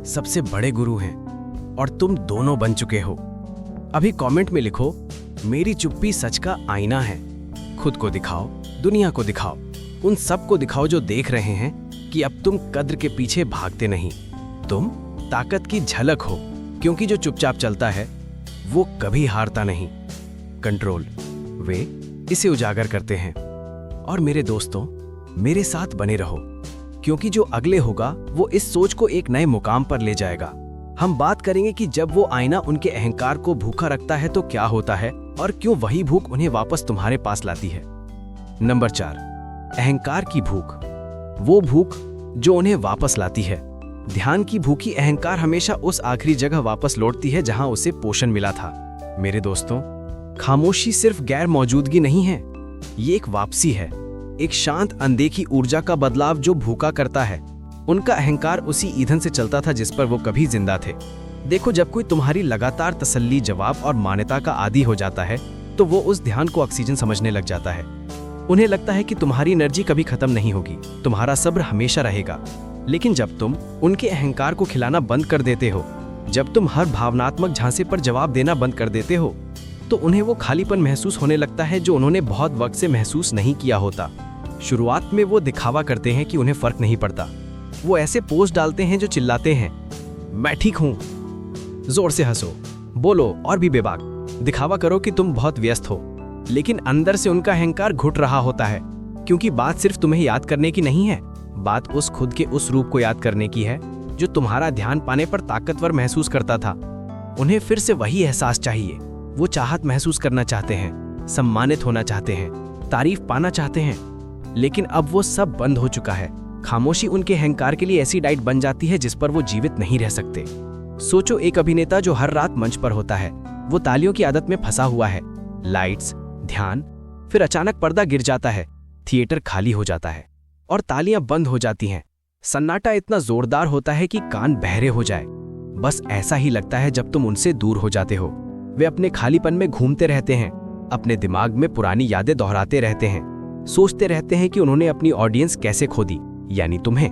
सबसे बड़े गुरु हैं और तुम दोनों बन चुके हो। अभी कमेंट में लिखो, मेरी चुप्पी सच का आईना है। खुद को दिखाओ, दुनिया को दिखाओ, उन सबको दिखाओ जो देख रहे हैं कि अब तुम कद्र के पीछे भागते नहीं, तुम ताकत की झलक हो। क्योंकि जो चुपचाप चलता है वो कभी हारता नहीं। कंट्रोल, वे इसे उजागर करते हैं। और मेरे दोस्तों, मेरे साथ बने रहो, क्योंकि जो अगले होगा वो इस सोच को एक नए मुकाम पर ले जाएगा। हम बात करेंगे कि जब वो आईना उनके अहंकार को भूखा रखता है तो क्या होता है और क्यों वही भूख उन्हें वापस तुम्हारे पास लाती है। नंबर 4, अहंकार की भूख, वो भूख जो उन्हें वापस लाती है। ध्यान की भूखी अहंकार हमेशा उस आखिरी जगह वापस लौटती है जहां उसे पोषण मिला था। मेरे दोस्तों, खामोशी सिर्फ गैर मौजूदगी नहीं है, ये एक वापसी है, एक शांत अनदेखी ऊर्जा का बदलाव जो भूखा करता है। उनका अहंकार उसी ईंधन से चलता था जिस पर वो कभी जिंदा थे। देखो, जब कोई तुम्हारी लगातार तसल्ली, जवाब और मान्यता का आदी हो जाता है तो वो उस ध्यान को ऑक्सीजन समझने लग जाता है। उन्हें लगता है कि तुम्हारी एनर्जी कभी खत्म नहीं होगी, तुम्हारा सब्र हमेशा रहेगा। लेकिन जब तुम उनके अहंकार को खिलाना बंद कर देते हो, जब तुम हर भावनात्मक झांसे पर जवाब देना बंद कर देते हो, तो उन्हें वो खालीपन महसूस होने लगता है जो उन्होंने बहुत वक्त से महसूस नहीं किया होता। शुरुआत में वो दिखावा करते हैं कि उन्हें फर्क नहीं पड़ता। वो ऐसे पोस्ट डालते हैं जो चिल्लाते हैं, मैं ठीक हूं, जोर से हंसो, बोलो और भी बेबाक, दिखावा करो कि तुम बहुत व्यस्त हो। लेकिन अंदर से उनका अहंकार घुट रहा होता है, क्योंकि बात सिर्फ तुम्हें याद करने की नहीं है, बात उस खुद के उस रूप को याद करने की है जो तुम्हारा ध्यान पाने पर ताकतवर महसूस करता था। उन्हें फिर से वही एहसास चाहिए। वो चाहत महसूस करना चाहते हैं, सम्मानित होना चाहते हैं, तारीफ पाना चाहते हैं। लेकिन अब वो सब बंद हो चुका है। खामोशी उनके अहंकार के लिए ऐसी डाइट बन जाती है जिस पर वो जीवित नहीं रह सकते। सोचो, एक अभिनेता जो हर रात मंच पर होता है, वो तालियों की आदत में फंसा हुआ है। लाइट्स, ध्यान, फिर अचानक पर्दा गिर जाता है, थिएटर खाली हो जाता है और तालियां बंद हो जाती हैं। सन्नाटा इतना जोरदार होता है कि कान बहरे हो जाए। बस ऐसा ही लगता है जब तुम उनसे दूर हो जाते हो। वे अपने खालीपन में घूमते रहते हैं, अपने दिमाग में पुरानी यादें दोहराते रहते हैं, सोचते रहते हैं कि उन्होंने अपनी ऑडियंस कैसे खो दी, यानी तुम्हें।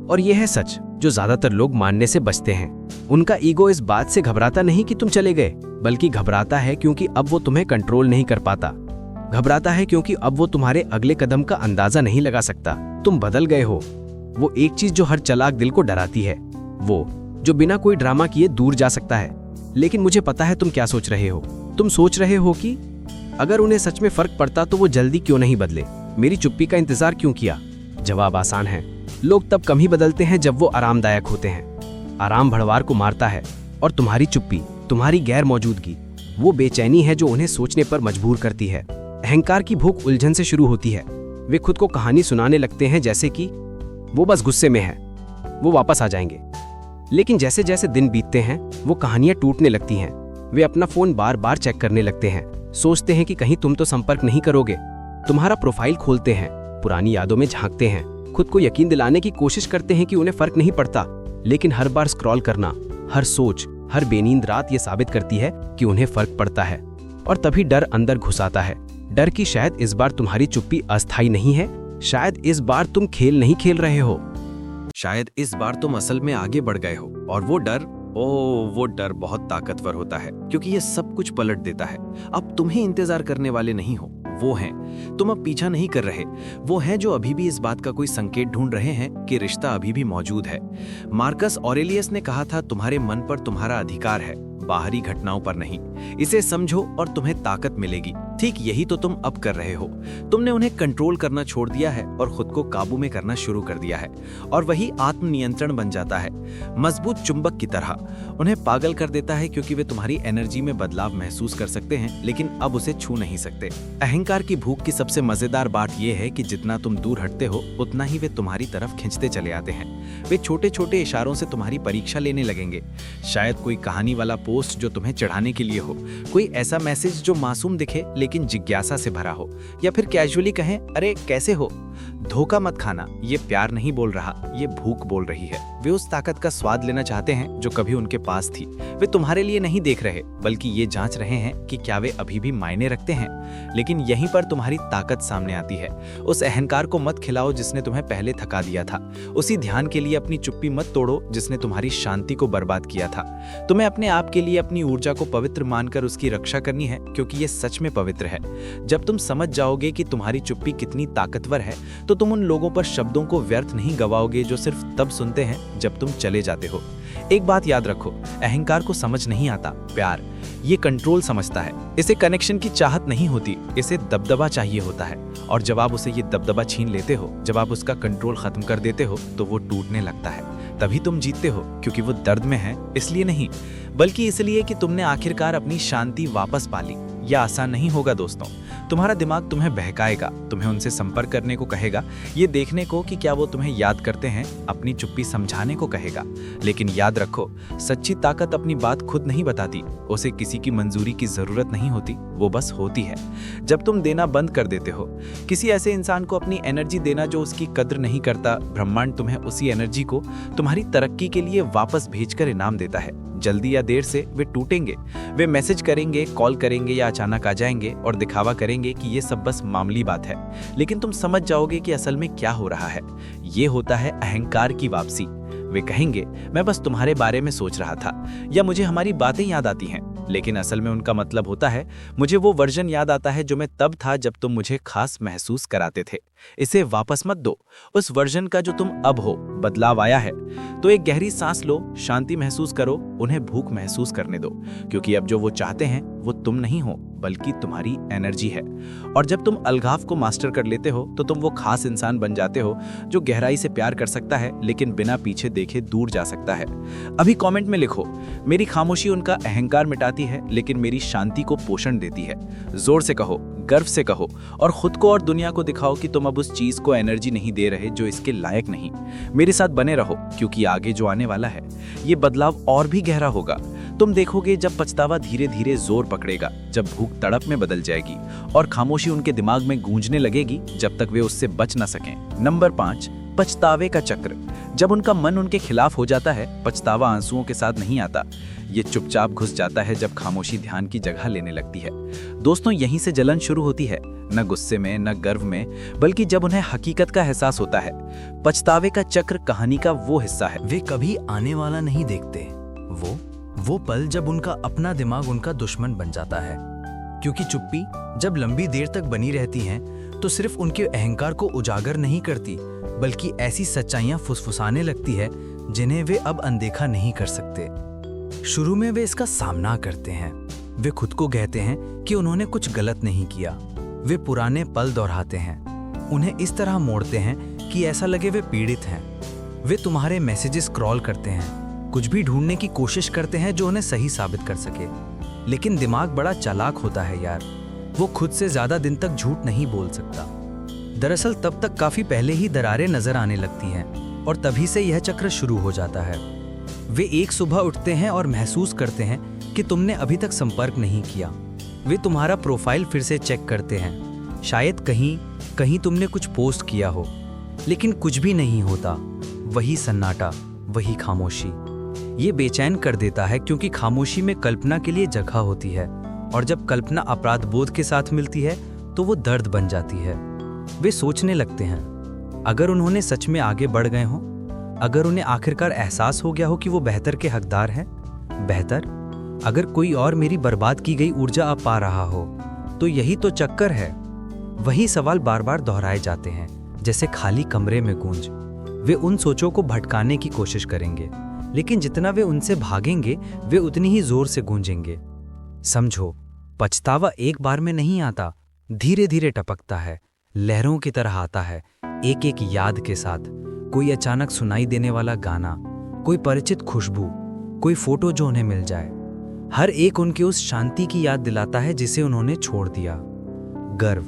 और यह है सच जो ज्यादातर लोग मानने से बचते हैं। उनका ईगो इस बात से घबराता नहीं कि तुम चले गए, बल्कि घबराता है क्योंकि अब वो तुम्हें कंट्रोल नहीं कर पाता। घबराता है क्योंकि अब वो तुम्हारे अगले कदम का अंदाजा नहीं लगा सकता। तुम बदल गए हो। वो एक चीज जो हर चालाक दिल को डराती है, वो जो बिना कोई ड्रामा किए दूर जा सकता है। लेकिन मुझे पता है तुम क्या सोच रहे हो। तुम सोच रहे हो कि अगर उन्हें सच में फर्क पड़ता तो वो जल्दी क्यों नहीं बदले, मेरी चुप्पी का इंतजार क्यों किया। जवाब आसान है, लोग तब कम ही बदलते हैं जब वो आरामदायक होते हैं। आराम भड़वार को मारता है और तुम्हारी चुप्पी, तुम्हारी गैर मौजूदगी, वो बेचैनी है जो उन्हें सोचने पर मजबूर करती है। अहंकार की भूख उलझन से शुरू होती है। वे खुद को कहानी सुनाने लगते हैं जैसे कि वो बस गुस्से में है, वो वापस आ जाएंगे। लेकिन जैसे जैसे दिन बीतते हैं वो कहानियां टूटने लगती हैं। वे अपना फोन बार बार चेक करने लगते हैं, सोचते हैं कि कहीं तुम तो संपर्क नहीं करोगे। तुम्हारा प्रोफाइल खोलते हैं, पुरानी यादों में झांकते हैं, खुद को यकीन दिलाने की कोशिश करते हैं कि उन्हें फर्क नहीं पड़ता। लेकिन हर बार स्क्रॉल करना, हर सोच, हर बेनींद रात ये साबित करती है कि उन्हें फर्क पड़ता है। और तभी डर अंदर घुस आता है। डर कि शायद इस बार तुम्हारी चुप्पी अस्थायी नहीं है, शायद इस बार तुम खेल नहीं खेल रहे हो, शायद इस बार तुम असल में आगे बढ़ गए हो। और वो डर बहुत ताकतवर होता है, क्योंकि ये सब कुछ पलट देता है। अब तुम्हें इंतजार करने वाले नहीं हो, वो हैं। तुम अब पीछा नहीं कर रहे, वो हैं जो अभी भी इस बात का कोई संकेत ढूंढ रहे हैं कि रिश्ता अभी भी मौजूद है। मार्कस ऑरेलियस ने कहा था, तुम्हारे मन पर तुम्हारा अधिकार है, बाहरी घटनाओं पर नहीं। इसे समझो और तुम्हें ताकत मिलेगी। ठीक यही तो तुम अब कर रहे हो। तुमने उन्हें कंट्रोल करना छोड़ दिया है और खुद को काबू में करना शुरू कर दिया है, और वही आत्मनियंत्रण बन जाता है, मजबूत चुंबक की तरह। उन्हें पागल कर देता है क्योंकि वे तुम्हारी एनर्जी में बदलाव महसूस कर सकते हैं, लेकिन अब उसे छू नहीं सकते। अहंकार की भूख की सबसे मजेदार बात यह है कि जितना तुम दूर हटते हो उतना ही वे तुम्हारी तरफ खींचते चले आते हैं। वे छोटे छोटे इशारों से तुम्हारी परीक्षा लेने लगेंगे। शायद कोई कहानी वाला पोस्ट जो तुम्हें चढ़ाने के लिए हो, कोई ऐसा मैसेज जो मासूम दिखे लेकिन जिज्ञासा से भरा हो, या फिर कैजुअली कहें, अरे कैसे हो। धोखा मत खाना, ये प्यार नहीं बोल रहा, ये भूख बोल रही है। वे उस ताकत का स्वाद लेना चाहते हैं जो कभी उनके पास थी। वे तुम्हारे लिए नहीं देख रहे, बल्कि ये जांच रहे हैं कि क्या वे अभी भी मायने रखते हैं। लेकिन यहीं पर तुम्हारी ताकत सामने आती है। उस अहंकार को मत खिलाओ जिसने तुम्हें पहले थका दिया था। उसी ध्यान के लिए अपनी चुप्पी मत तोड़ो जिसने तुम्हारी शांति को बर्बाद किया था। तुम्हें अपने आप के लिए अपनी ऊर्जा को पवित्र मानकर उसकी रक्षा करनी है, क्योंकि ये सच में पवित्र है। जब तुम समझ जाओगे कि तुम्हारी चुप्पी कितनी ताकतवर है, तो तुम उन लोगों पर शब्दों को व्यर्थ नहीं गवाओगे जो सिर्फ तब सुनते हैं जब तुम चले जाते हो। एक बात याद रखो, अहंकार को समझ नहीं आता प्यार, ये कंट्रोल समझता है। इसे कनेक्शन की चाहत नहीं होती, इसे दबदबा चाहिए होता है। और जब आप उसे ये दबदबा छीन लेते हो, जब आप उसका कंट्रोल खत्म कर देते हो, तो वो टूटने लगता है। तभी तुम जीतते हो, क्योंकि वो दर्द में है इसलिए नहीं, बल्कि इसलिए कि तुमने आखिरकार अपनी शांति वापस पा ली। यह आसान नहीं होगा दोस्तों। तुम्हारा दिमाग तुम्हें बहकाएगा, तुम्हें उनसे संपर्क करने को कहेगा, ये देखने को कि क्या वो तुम्हें याद करते हैं, अपनी चुप्पी समझाने को कहेगा। लेकिन याद रखो, सच्ची ताकत अपनी बात खुद नहीं बताती, उसे किसी की मंजूरी की जरूरत नहीं होती, वो बस होती है। जब तुम देना बंद कर देते हो, किसी ऐसे इंसान को अपनी एनर्जी देना जो उसकी कद्र नहीं करता, ब्रह्मांड तुम्हें उसी एनर्जी को तुम्हारी तरक्की के लिए वापस भेजकर इनाम देता है। जल्दी या देर से वे टूटेंगे, वे मैसेज करेंगे, कॉल करेंगे या अचानक आ जाएंगे और दिखावा करेंगे कि ये सब बस मामूली बात है। लेकिन तुम समझ जाओगे कि असल में क्या हो रहा है। ये होता है अहंकार की वापसी। वे कहेंगे, मैं बस तुम्हारे बारे में सोच रहा था, या मुझे हमारी बातें याद आती हैं। लेकिन असल में उनका मतलब होता है, मुझे वो वर्जन याद आता है जो मैं तब था जब तुम मुझे खास महसूस कराते थे। इसे वापस मत दो, उस वर्जन का जो तुम अब हो। बदलाव आया है तो एक गहरी सांस लो, शांति महसूस करो, उन्हें भूख महसूस करने दो, क्योंकि अब जो वो चाहते हैं वो तुम नहीं हो, बल्कि तुम्हारी एनर्जी है। और जब तुम अलगाव को मास्टर कर लेते हो, तो तुम वो खास इंसान बन जाते हो जो गहराई से प्यार कर सकता है, लेकिन बिना पीछे देखे दूर जा सकता है। अभी कमेंट में लिखो, मेरी खामोशी उनका अहंकार मिटाती है, लेकिन मेरी शांति को पोषण देती है। जोर से कहो, गर्व से कहो, और खुद को और दुनिया को दिखाओ कि तुम अब उस चीज को एनर्जी नहीं दे रहे जो इसके लायक नहीं। मेरे साथ बने रहो, क्योंकि आगे जो आने वाला है, ये बदलाव और भी गहरा होगा। तुम देखोगे जब पछतावा धीरे धीरे जोर पकड़ेगा, जब भूख तड़प में बदल जाएगी और खामोशी उनके दिमाग में गूंजने लगेगी जब तक वे उससे बच ना सकें। नंबर 5, पछतावे का चक्र। जब उनका मन उनके खिलाफ हो जाता है, पछतावा आंसुओं के साथ नहीं आता, ये चुपचाप घुस जाता है जब खामोशी ध्यान की जगह लेने लगती है। दोस्तों, यहीं से जलन शुरू होती है, न गुस्से में न गर्व में, बल्कि जब उन्हें हकीकत का एहसास होता है। पछतावे का चक्र कहानी का वो हिस्सा है। वे कभी आने वाला नहीं देखते, वो पल जब उनका अपना दिमाग उनका दुश्मन बन जाता है। क्योंकि चुप्पी जब लंबी देर तक बनी रहती है, तो सिर्फ उनके अहंकार को उजागर नहीं करती, बल्कि ऐसी सच्चाइयां फुसफुसाने लगती है जिन्हें वे अब अनदेखा नहीं कर सकते। शुरू में वे इसका सामना करते हैं, वे खुद को कहते हैं कि उन्होंने कुछ गलत नहीं किया। वे पुराने पल दोहराते हैं, उन्हें इस तरह मोड़ते हैं कि ऐसा लगे वे पीड़ित हैं। वे तुम्हारे मैसेजेस स्क्रॉल करते हैं, कुछ भी ढूंढने की कोशिश करते हैं जो उन्हें सही साबित कर सके। लेकिन दिमाग बड़ा चालाक होता है यार, वो खुद से ज्यादा दिन तक झूठ नहीं बोल सकता। दरअसल तब तक काफी पहले ही दरारें नजर आने लगती हैं, और तभी से यह चक्र शुरू हो जाता है। वे एक सुबह उठते हैं और महसूस करते हैं कि तुमने अभी तक संपर्क नहीं किया। वे तुम्हारा प्रोफाइल फिर से चेक करते हैं, शायद कहीं तुमने कुछ पोस्ट किया हो, लेकिन कुछ भी नहीं होता। वही सन्नाटा, वही खामोशी। ये बेचैन कर देता है, क्योंकि खामोशी में कल्पना के लिए जगह होती है, और जब कल्पना अपराध बोध के साथ मिलती है तो वो दर्द बन जाती है। वे सोचने लगते हैं, अगर उन्होंने सच में आगे बढ़ गए हों, अगर उन्हें आखिरकार एहसास हो गया हो कि वो बेहतर के हकदार हैं, बेहतर, अगर कोई और मेरी बर्बाद की गई ऊर्जा अब पा रहा हो, तो यही तो चक्कर है। वही सवाल बार बार दोहराए जाते हैं, जैसे खाली कमरे में गूंज। वे उन सोचों को भटकाने की कोशिश करेंगे, लेकिन जितना वे उनसे भागेंगे, वे उतनी ही जोर से गूंजेंगे। समझो, पछतावा एक बार में नहीं आता, धीरे धीरे टपकता है, लहरों की तरह आता है, एक एक याद के साथ। कोई अचानक सुनाई देने वाला गाना, कोई परिचित खुशबू, कोई फोटो जो उन्हें मिल जाए, हर एक उनके उस शांति की याद दिलाता है जिसे उन्होंने छोड़ दिया। गर्व,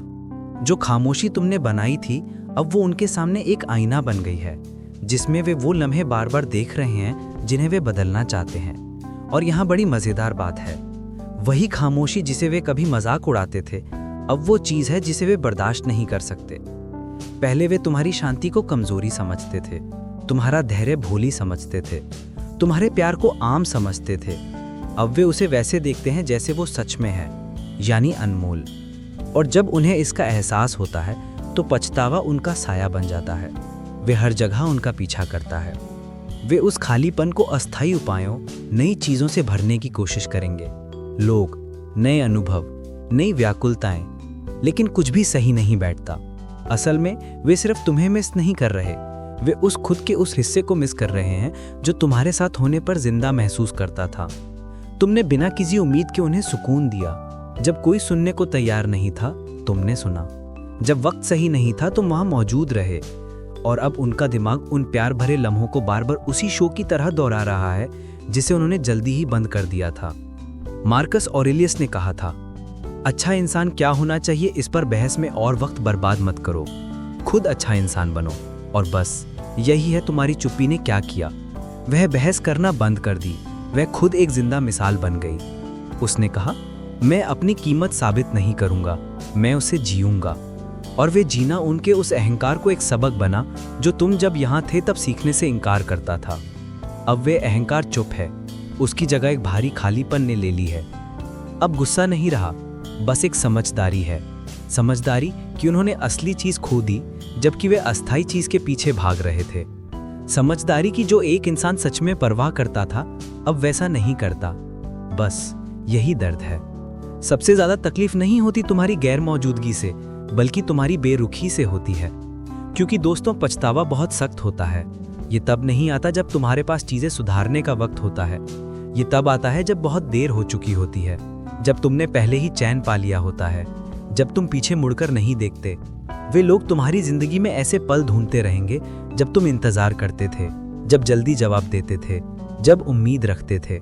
जो खामोशी तुमने बनाई थी, अब वो उनके सामने एक आईना बन गई है, जिसमें वे वो लम्हे बार बार देख रहे हैं जिन्हें वे बदलना चाहते हैं। और यहाँ बड़ी मजेदार बात है, वही खामोशी जिसे वे कभी मजाक उड़ाते थे, अब वो चीज है जिसे वे बर्दाश्त नहीं कर सकते। पहले वे तुम्हारी शांति को कमजोरी समझते थे, तुम्हारा धैर्य भोली समझते थे, तुम्हारे प्यार को आम समझते थे। अब वे उसे वैसे देखते हैं जैसे वो सच में है, यानी अनमोल। और जब उन्हें इसका एहसास होता है तो पछतावा उनका साया बन जाता है। वे हर जगह उनका पीछा करता है। वे उस खालीपन को अस्थायी उपायों, नई चीज़ों से भरने की कोशिश करेंगे। लोग, नए अनुभव, नई व्याकुलताएं, लेकिन कुछ भी सही नहीं बैठता। असल में वे सिर्फ तुम्हें मिस नहीं कर रहे, वे उस खुद के उस हिस्से को मिस कर रहे हैं जो तुम्हारे साथ होने पर जिंदा महसूस करता था। तुमने बिना किसी उम्मीद के उन्हें सुकून दिया। जब कोई सुनने को तैयार नहीं था, तुमने सुना। जब वक्त सही नहीं था, तुम वहां मौजूद रहे। और अब उनका दिमाग उन प्यार भरे लम्हों को बार बार उसी शो की तरह दोहरा रहा है जिसे उन्होंने जल्दी ही बंद कर दिया था। मार्कस ऑरेलियस ने कहा था, अच्छा इंसान क्या होना चाहिए इस पर बहस में और वक्त बर्बाद मत करो, खुद अच्छा इंसान बनो। और बस यही है तुम्हारी चुप्पी ने क्या किया। वह बहस करना बंद कर दी, वह खुद एक जिंदा मिसाल बन गई। उसने कहा, मैं अपनी कीमत साबित नहीं करूंगा, मैं उसे जीऊंगा। और वे जीना उनके उस अहंकार को एक सबक बना जो तुम जब यहां थे तब सीखने से इनकार करता था। अब वे अहंकार चुप है, उसकी जगह एक भारी खालीपन ने ले ली है। अब गुस्सा नहीं रहा, बस एक समझदारी है। समझदारी कि उन्होंने असली चीज खो दी जबकि वे अस्थायी चीज के पीछे भाग रहे थे। समझदारी की जो एक इंसान सच में परवाह करता था अब वैसा नहीं करता। बस यही दर्द है। सबसे ज्यादा तकलीफ नहीं होती तुम्हारी गैर मौजूदगी से, बल्कि तुम्हारी बेरुखी से होती है। क्योंकि दोस्तों, पछतावा बहुत सख्त होता है। ये तब नहीं आता जब तुम्हारे पास चीजें सुधारने का वक्त होता है। ये तब आता है जब बहुत देर हो चुकी होती है, जब तुमने पहले ही चैन पा लिया होता है, जब तुम पीछे मुड़कर नहीं देखते। वे लोग तुम्हारी जिंदगी में ऐसे पल ढूंढते रहेंगे जब तुम इंतजार करते थे, जब जल्दी जवाब देते थे, जब उम्मीद रखते थे।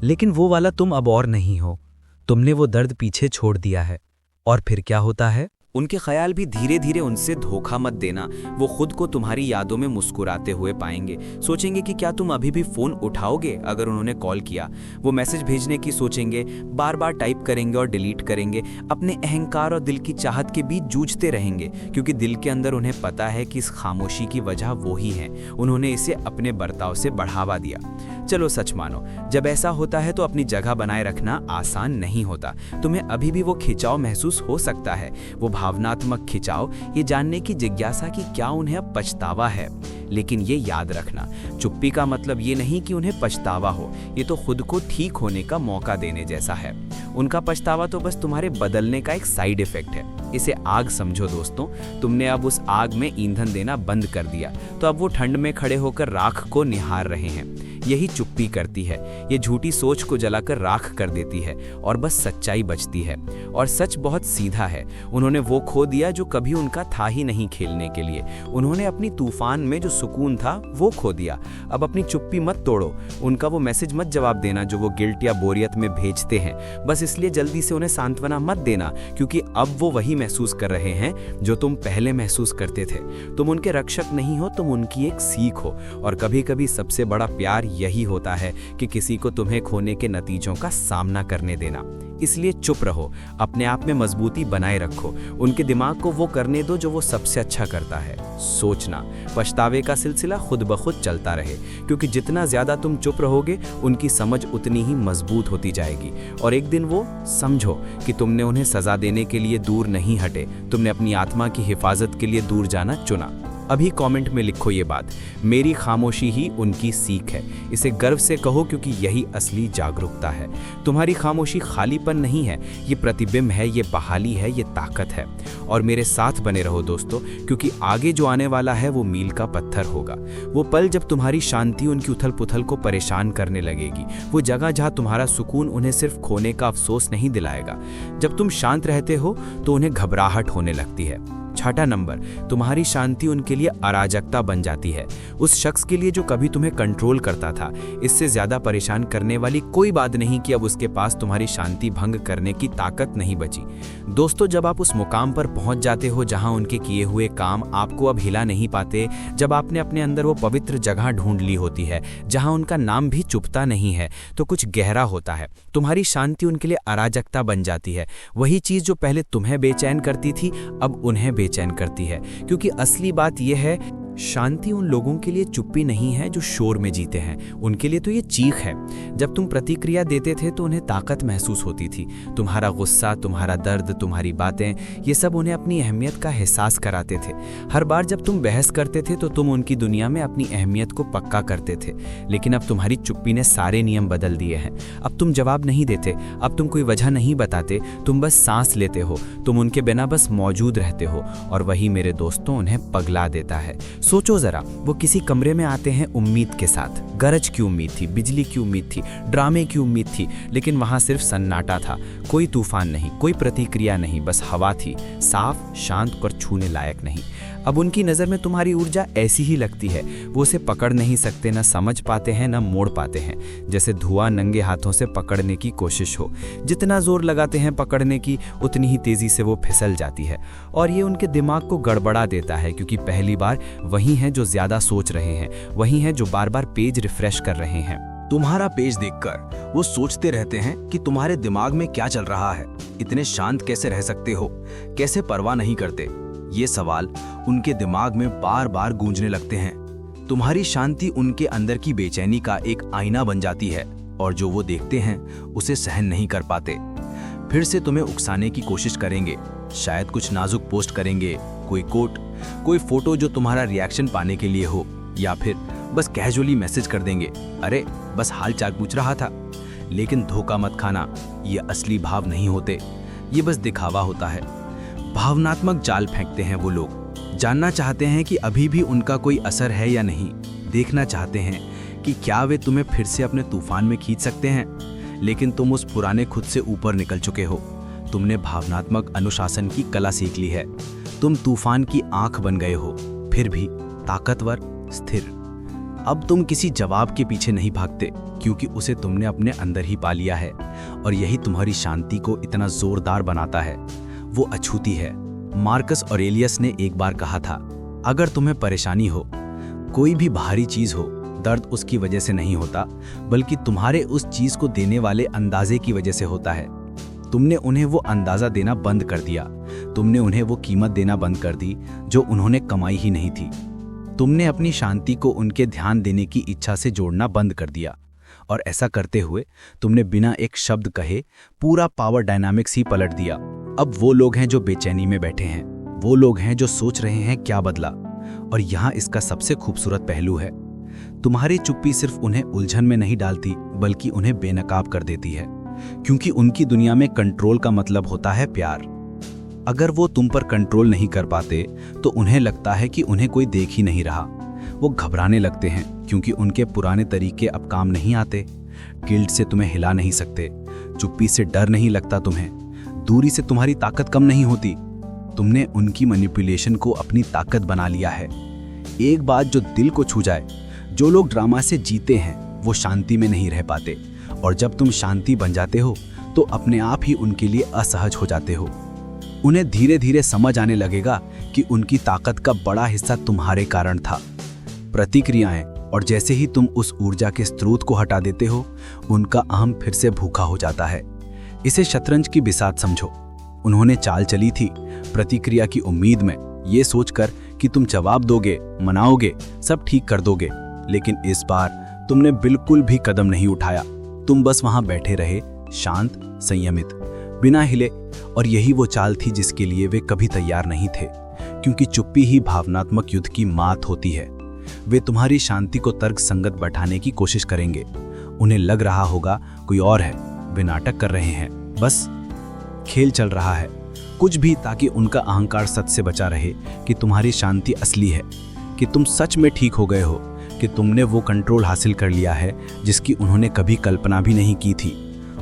लेकिन वो वाला तुम अब और नहीं हो। तुमने वो दर्द पीछे छोड़ दिया है। और फिर क्या होता है? उनके ख्याल भी धीरे धीरे उनसे धोखा मत देना। वो खुद को तुम्हारी यादों में मुस्कुराते हुए पाएंगे, सोचेंगे कि क्या तुम अभी भी फोन उठाओगे अगर उन्होंने कॉल किया। वो मैसेज भेजने की सोचेंगे, बार बार टाइप करेंगे और डिलीट करेंगे। अपने अहंकार और दिल की चाहत के बीच जूझते रहेंगे, क्योंकि दिल के अंदर उन्हें पता है कि इस खामोशी की वजह वो ही है। उन्होंने इसे अपने बर्ताव से बढ़ावा दिया। चलो सच मानो, जब ऐसा होता है तो अपनी जगह बनाए रखना आसान नहीं होता। तुम्हें अभी भी वो खिंचाव महसूस हो सकता है, वो भावनात्मक खिंचाव, ये जानने की जिज्ञासा कि क्या उन्हें अब पछतावा है। लेकिन ये याद रखना, चुप्पी का मतलब ये नहीं कि उन्हें पछतावा हो, ये तो खुद को ठीक होने का मौका देने जैसा है। उनका पछतावा तो बस तुम्हारे बदलने का एक साइड इफेक्ट है। इसे आग समझो दोस्तों। तुमने अब उस आग में ईंधन देना बंद कर दिया, तो अब वो ठंड में खड़े होकर राख को निहार रहे हैं। यही चुप्पी करती है, ये झूठी सोच को जलाकर राख कर देती है और बस सच्चाई बचती है। और सच बहुत सीधा है, उन्होंने वो खो दिया जो कभी उनका था ही नहीं खेलने के लिए। उन्होंने अपनी तूफान में जो सुकून था वो खो दिया। अब अपनी चुप्पी मत तोड़ो, उनका वो मैसेज मत जवाब देना जो वो गिल्ट या बोरियत में भेजते हैं। बस इसलिए जल्दी से उन्हें सांत्वना मत देना, क्योंकि अब वो वही महसूस कर रहे हैं जो तुम पहले महसूस करते थे। तुम उनके रक्षक नहीं हो, तुम उनकी एक सीख हो। और कभी कभी सबसे बड़ा प्यार यही होता है कि किसी को तुम्हें खोने के नतीजों का सामना करने देना। इसलिए चुप रहो, अपने आप में मजबूती बनाए रखो। उनके दिमाग को वो करने दो जो वो सबसे अच्छा करता है, सोचना। पछतावे का सिलसिला खुद ब खुद चलता रहे, क्योंकि जितना ज्यादा तुम चुप रहोगे उनकी समझ उतनी ही मजबूत होती जाएगी। और एक दिन वो समझो कि तुमने उन्हें सजा देने के लिए दूर नहीं हटे, तुमने अपनी आत्मा की हिफाजत के लिए दूर जाना चुना। अभी कमेंट में लिखो ये बात, मेरी खामोशी ही उनकी सीख है। इसे गर्व से कहो, क्योंकि यही असली जागरूकता है। तुम्हारी खामोशी खालीपन नहीं है, ये प्रतिबिंब है, ये बहाली है, ये ताकत है। और मेरे साथ बने रहो दोस्तों, क्योंकि आगे जो आने वाला है वो मील का पत्थर होगा। वो पल जब तुम्हारी शांति उनकी उथल पुथल को परेशान करने लगेगी, वो जगह जहाँ तुम्हारा सुकून उन्हें सिर्फ खोने का अफसोस नहीं दिलाएगा। जब तुम शांत रहते हो तो उन्हें घबराहट होने लगती है। छठा नंबर, तुम्हारी शांति उनके लिए अराजकता बन जाती है। उस शख्स के लिए जो कभी तुम्हें कंट्रोल करता था, इससे ज्यादा परेशान करने वाली कोई बात नहीं कि अब उसके पास तुम्हारी शांति भंग करने की ताकत नहीं बची। दोस्तों, जब आप उस मुकाम पर पहुंच जाते हो जहां उनके किए हुए काम आपको अब हिला नहीं पाते, जब आपने अपने अंदर वो पवित्र जगह ढूंढ ली होती है जहां उनका नाम भी चुपता नहीं है, तो कुछ गहरा होता है। तुम्हारी शांति उनके लिए अराजकता बन जाती है। वही चीज जो पहले तुम्हें बेचैन करती थी अब उन्हें बेचैन करती है, क्योंकि असली बात यह है, शांति उन लोगों के लिए चुप्पी नहीं है जो शोर में जीते हैं, उनके लिए तो ये चीख है। जब तुम प्रतिक्रिया देते थे तो उन्हें ताकत महसूस होती थी। तुम्हारा गुस्सा, तुम्हारा दर्द, तुम्हारी बातें, ये सब उन्हें अपनी अहमियत का एहसास कराते थे। हर बार जब तुम बहस करते थे तो तुम उनकी दुनिया में अपनी अहमियत को पक्का करते थे। लेकिन अब तुम्हारी चुप्पी ने सारे नियम बदल दिए हैं। अब तुम जवाब नहीं देते, अब तुम कोई वजह नहीं बताते, तुम बस सांस लेते हो, तुम उनके बिना बस मौजूद रहते हो। और वही मेरे दोस्तों उन्हें पगला देता है। सोचो जरा, वो किसी कमरे में आते हैं उम्मीद के साथ। गरज की उम्मीद थी, बिजली की उम्मीद थी, ड्रामे की उम्मीद थी, लेकिन वहां सिर्फ सन्नाटा था। कोई तूफान नहीं, कोई प्रतिक्रिया नहीं, बस हवा थी, साफ, शांत और छूने लायक नहीं। अब उनकी नज़र में तुम्हारी ऊर्जा ऐसी ही लगती है। वो उसे पकड़ नहीं सकते, न समझ पाते हैं, न मोड़ पाते हैं। जैसे धुआं नंगे हाथों से पकड़ने की कोशिश हो। जितना जोर लगाते हैं पकड़ने की, उतनी ही तेजी से वो फिसल जाती है। और ये उनके दिमाग को गड़बड़ा देता है, क्योंकि पहली बार वही हैं जो ज्यादा सोच रहे हैं, वही हैं जो बार बार पेज रिफ्रेश कर रहे हैं। तुम्हारा पेज देखकर वो सोचते रहते हैं कि तुम्हारे दिमाग में क्या चल रहा है, इतने शांत कैसे रह सकते हो, कैसे परवाह नहीं करते। ये सवाल उनके दिमाग में बार बार गूंजने लगते हैं। तुम्हारी शांति उनके अंदर की बेचैनी का एक आईना बन जाती है, और जो वो देखते हैं उसे सहन नहीं कर पाते। फिर से तुम्हें उकसाने की कोशिश करेंगे, शायद कुछ नाजुक पोस्ट करेंगे, कोई कोट, कोई फोटो जो तुम्हारा रिएक्शन पाने के लिए हो, या फिर बस कैजुअली मैसेज कर देंगे, अरे बस हाल चाल पूछ रहा था। लेकिन धोखा मत खाना, ये असली भाव नहीं होते, ये बस दिखावा होता है। भावनात्मक जाल फेंकते हैं वो लोग। जानना चाहते हैं कि अभी भी उनका कोई असर है या नहीं। देखना चाहते हैं कि क्या वे तुम्हें फिर से अपने तूफान में खींच सकते हैं। लेकिन तुम उस पुराने खुद से ऊपर निकल चुके हो। तुमने भावनात्मक अनुशासन की कला सीख ली है। तुम तूफान की आंख बन गए हो, फिर भी ताकतवर, स्थिर। अब तुम किसी जवाब के पीछे नहीं भागते, क्योंकि उसे तुमने अपने अंदर ही पा लिया है। और यही तुम्हारी शांति को इतना जोरदार बनाता है। वो अछूती है। मार्कस ऑरेलियस ने एक बार कहा था, अगर तुम्हें परेशानी हो, कोई भी बाहरी चीज हो, दर्द उसकी वजह से नहीं होता, बल्कि तुम्हारे उस चीज को देने वाले अंदाजे की वजह से होता है। तुमने उन्हें वो अंदाजा देना बंद कर दिया। तुमने उन्हें वो कीमत देना बंद कर दी जो उन्होंने कमाई ही नहीं थी। तुमने अपनी शांति को उनके ध्यान देने की इच्छा से जोड़ना बंद कर दिया। और ऐसा करते हुए तुमने बिना एक शब्द कहे पूरा पावर डायनामिक्स ही पलट दिया। अब वो लोग हैं जो बेचैनी में बैठे हैं, वो लोग हैं जो सोच रहे हैं क्या बदला। और यहाँ इसका सबसे खूबसूरत पहलू है, तुम्हारी चुप्पी सिर्फ उन्हें उलझन में नहीं डालती, बल्कि उन्हें बेनकाब कर देती है। क्योंकि उनकी दुनिया में कंट्रोल का मतलब होता है प्यार। अगर वो तुम पर कंट्रोल नहीं कर पाते तो उन्हें लगता है कि उन्हें कोई देख ही नहीं रहा। वो घबराने लगते हैं, क्योंकि उनके पुराने तरीके अब काम नहीं आते। गिल्ट से तुम्हें हिला नहीं सकते, चुप्पी से डर नहीं लगता तुम्हें, दूरी से तुम्हारी ताकत कम नहीं होती। तुमने उनकी मैनिपुलेशन को अपनी ताकत बना लिया है। एक बात जो दिल को छू जाए, जो लोग ड्रामा से जीते हैं वो शांति में नहीं रह पाते। और जब तुम शांति बन जाते हो तो अपने आप ही उनके लिए असहज हो जाते हो। उन्हें धीरे धीरे समझ आने लगेगा कि उनकी ताकत का बड़ा हिस्सा तुम्हारे कारण था। प्रतिक्रियाएं, और जैसे ही तुम उस ऊर्जा के स्रोत को हटा देते हो, उनका अहम फिर से भूखा हो जाता है। इसे शतरंज की बिसात समझो। उन्होंने चाल चली थी प्रतिक्रिया की उम्मीद में, ये सोचकर कि तुम जवाब दोगे, मनाओगे, सब ठीक कर दोगे। लेकिन इस बार तुमने बिल्कुल भी कदम नहीं उठाया। तुम बस वहां बैठे रहे, शांत, संयमित, बिना हिले। और यही वो चाल थी जिसके लिए वे कभी तैयार नहीं थे, क्योंकि चुप्पी ही भावनात्मक युद्ध की मात होती है। वे तुम्हारी शांति को तर्क संगत बैठाने की कोशिश करेंगे। उन्हें लग रहा होगा कोई और है, वे नाटक कर रहे हैं, बस खेल चल रहा है, कुछ भी, ताकि उनका अहंकार सच से बचा रहे कि तुम्हारी शांति असली है, कि तुम सच में ठीक हो गए हो, कि तुमने वो कंट्रोल हासिल कर लिया है जिसकी उन्होंने कभी कल्पना भी नहीं की थी।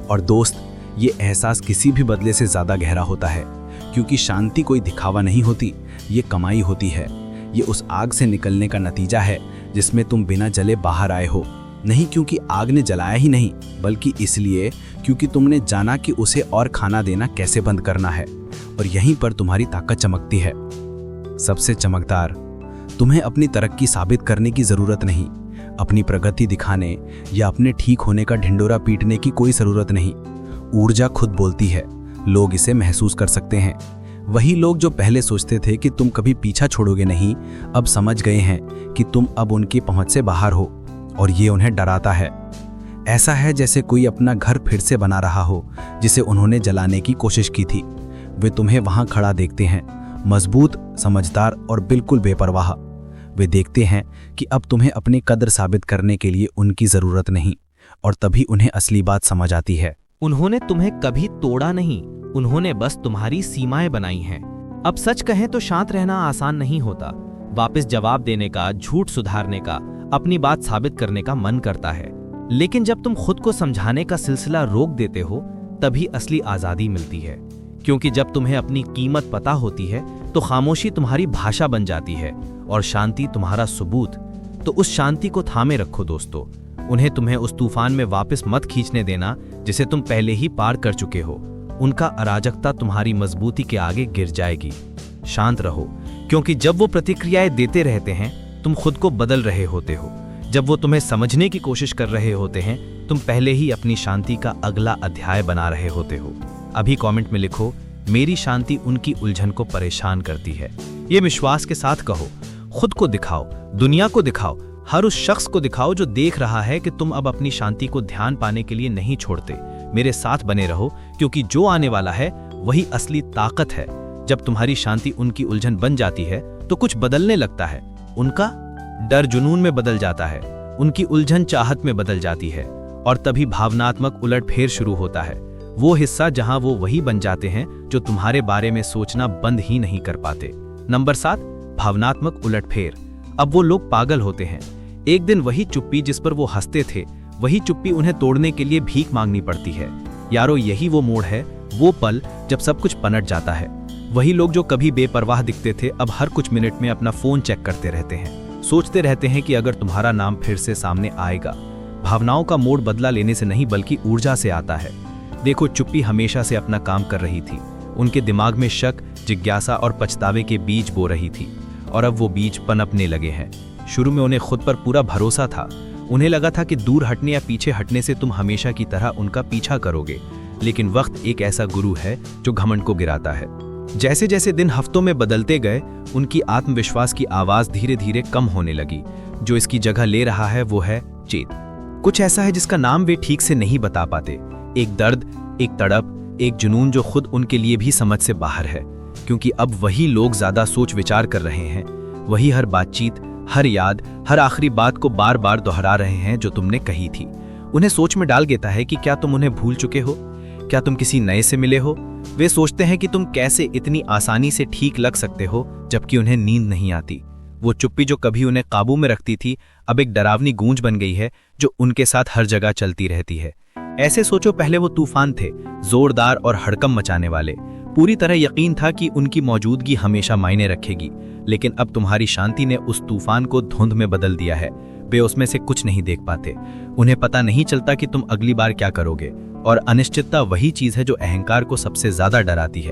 और दोस्त, ये एहसास किसी भी बदले से ज़्यादा गहरा होता है, क्योंकि शांति कोई दिखावा नहीं होती, ये कमाई होती है। ये उस आग से निकलने का नतीजा है जिसमें तुम बिना जले बाहर आए हो। नहीं क्योंकि आग ने जलाया ही नहीं, बल्कि इसलिए क्योंकि तुमने जाना कि उसे और खाना देना कैसे बंद करना है। और यहीं पर तुम्हारी ताकत चमकती है। सबसे चमकदार, तुम्हें अपनी तरक्की साबित करने की ज़रूरत नहीं, अपनी प्रगति दिखाने या अपने ठीक होने का ढिंडोरा पीटने की कोई ज़रूरत नहीं। ऊर्जा खुद बोलती है, लोग इसे महसूस कर सकते हैं। वही लोग जो पहले सोचते थे कि तुम कभी पीछा छोड़ोगे नहीं, अब समझ गए हैं कि तुम अब उनकी पहुंच से बाहर हो, और ये उन्हें डराता है। ऐसा है जैसे कोई अपना घर फिर से बना रहा हो जिसे उन्होंने जलाने की कोशिश की थी। वे तुम्हें वहां खड़ा देखते हैं, मजबूत, समझदार और बिल्कुल बेपरवाह। वे देखते हैं कि अब तुम्हें अपनी कदर साबित करने के लिए उनकी ज़रूरत नहीं, और तभी उन्हें असली बात समझ आती है। उन्होंने तुम्हें कभी तोड़ा नहीं, उन्होंने बस तुम्हारी सीमाएं बनाई हैं। अब सच कहें तो शांत रहना आसान नहीं होता। वापस जवाब देने का, झूठ सुधारने का, अपनी बात साबित करने का मन करता है, लेकिन जब तुम खुद को समझाने का सिलसिला रोक देते हो तभी असली आज़ादी मिलती है। क्योंकि जब तुम्हें अपनी कीमत पता होती है तो खामोशी तुम्हारी भाषा बन जाती है और शांति तुम्हारा सबूत। तो उस शांति को थामे रखो दोस्तों। उन्हें तुम्हें उस तूफान में वापस मत खींचने देना जिसे तुम पहले ही पार कर चुके हो। उनका अराजकता तुम्हारी मजबूती के आगे गिर जाएगी। शांत रहो, क्योंकि जब वो प्रतिक्रियाएं देते रहते हैं तुम खुद को बदल रहे होते हो। जब वो तुम्हें समझने की कोशिश कर रहे होते हैं तुम पहले ही अपनी शांति का अगला अध्याय बना रहे होते हो। अभी कमेंट में लिखो, मेरी शांति उनकी उलझन को परेशान करती है। ये विश्वास के साथ कहो। खुद को दिखाओ, दुनिया को दिखाओ, हर उस शख्स को दिखाओ जो देख रहा है कि तुम अब अपनी शांति को ध्यान पाने के लिए नहीं छोड़ते। मेरे साथ बने रहो, क्योंकि जो आने वाला है वही असली ताकत है। जब तुम्हारी शांति उनकी उलझन बन जाती है तो कुछ बदलने लगता है। उनका डर जुनून में बदल जाता है, उनकी उलझन चाहत में बदल जाती है, और तभी भावनात्मक उलटफेर शुरू होता है। वो हिस्सा जहां वो वही बन जाते हैं जो तुम्हारे बारे में सोचना बंद ही नहीं कर पाते। नंबर 7, भावनात्मक उलटफेर। अब वो लोग पागल होते हैं। एक दिन वही चुप्पी जिस पर वो हंसते थे, वही चुप्पी उन्हें तोड़ने के लिए भीख मांगनी पड़ती है। यारो, यही वो मोड़ है, वो पल जब सब कुछ पलट जाता है। वही लोग जो कभी बेपरवाह दिखते थे अब हर कुछ मिनट में अपना फोन चेक करते रहते हैं, सोचते रहते हैं कि अगर तुम्हारा नाम फिर से सामने आएगा। भावनाओं का मोड़ बदला लेने से नहीं बल्कि ऊर्जा से आता है। देखो, चुप्पी हमेशा से अपना काम कर रही थी। उनके दिमाग में शक, जिज्ञासा और पछतावे के बीज बो रही थी, और अब वो बीज पनपने लगे हैं। शुरू में उन्हें खुद पर पूरा भरोसा था। उन्हें लगा था कि दूर हटने या पीछे हटने से तुम हमेशा की तरह उनका पीछा करोगे, लेकिन वक्त एक ऐसा गुरु है जो घमंड को गिराता है। जैसे जैसे दिन हफ्तों में बदलते गए उनकी आत्मविश्वास की आवाज धीरे धीरे कम होने लगी। जो इसकी जगह ले रहा है वो है चेत। कुछ ऐसा है जिसका नाम वे ठीक से नहीं बता पाते। एक दर्द, एक तड़प, एक जुनून जो खुद उनके लिए भी समझ से बाहर है। क्योंकि अब वही लोग ज्यादा सोच विचार कर रहे हैं, वही हर बातचीत, हर याद, हर आखिरी बात को बार बार दोहरा रहे हैं जो तुमने कही थी। उन्हें सोच में डाल देता है कि क्या तुम उन्हें भूल चुके हो, क्या तुम किसी नए से मिले हो। वे सोचते हैं कि तुम कैसे इतनी आसानी से ठीक लग सकते हो, जबकि उन्हें नींद नहीं आती। वो चुप्पी जो कभी उन्हें काबू में रखती थी अब एक डरावनी गूंज बन गई है जो उनके साथ हर जगह चलती रहती है। ऐसे सोचो, पहले वो तूफान थे, जोरदार और हड़कंप मचाने वाले। पूरी तरह यकीन था कि उनकी मौजूदगी हमेशा मायने रखेगी, लेकिन अब तुम्हारी शांति ने उस तूफान को धुंध में बदल दिया है। वे उसमें से कुछ नहीं देख पाते। उन्हें पता नहीं चलता कि तुम अगली बार क्या करोगे, और अनिश्चितता वही चीज है जो अहंकार को सबसे ज्यादा डराती है।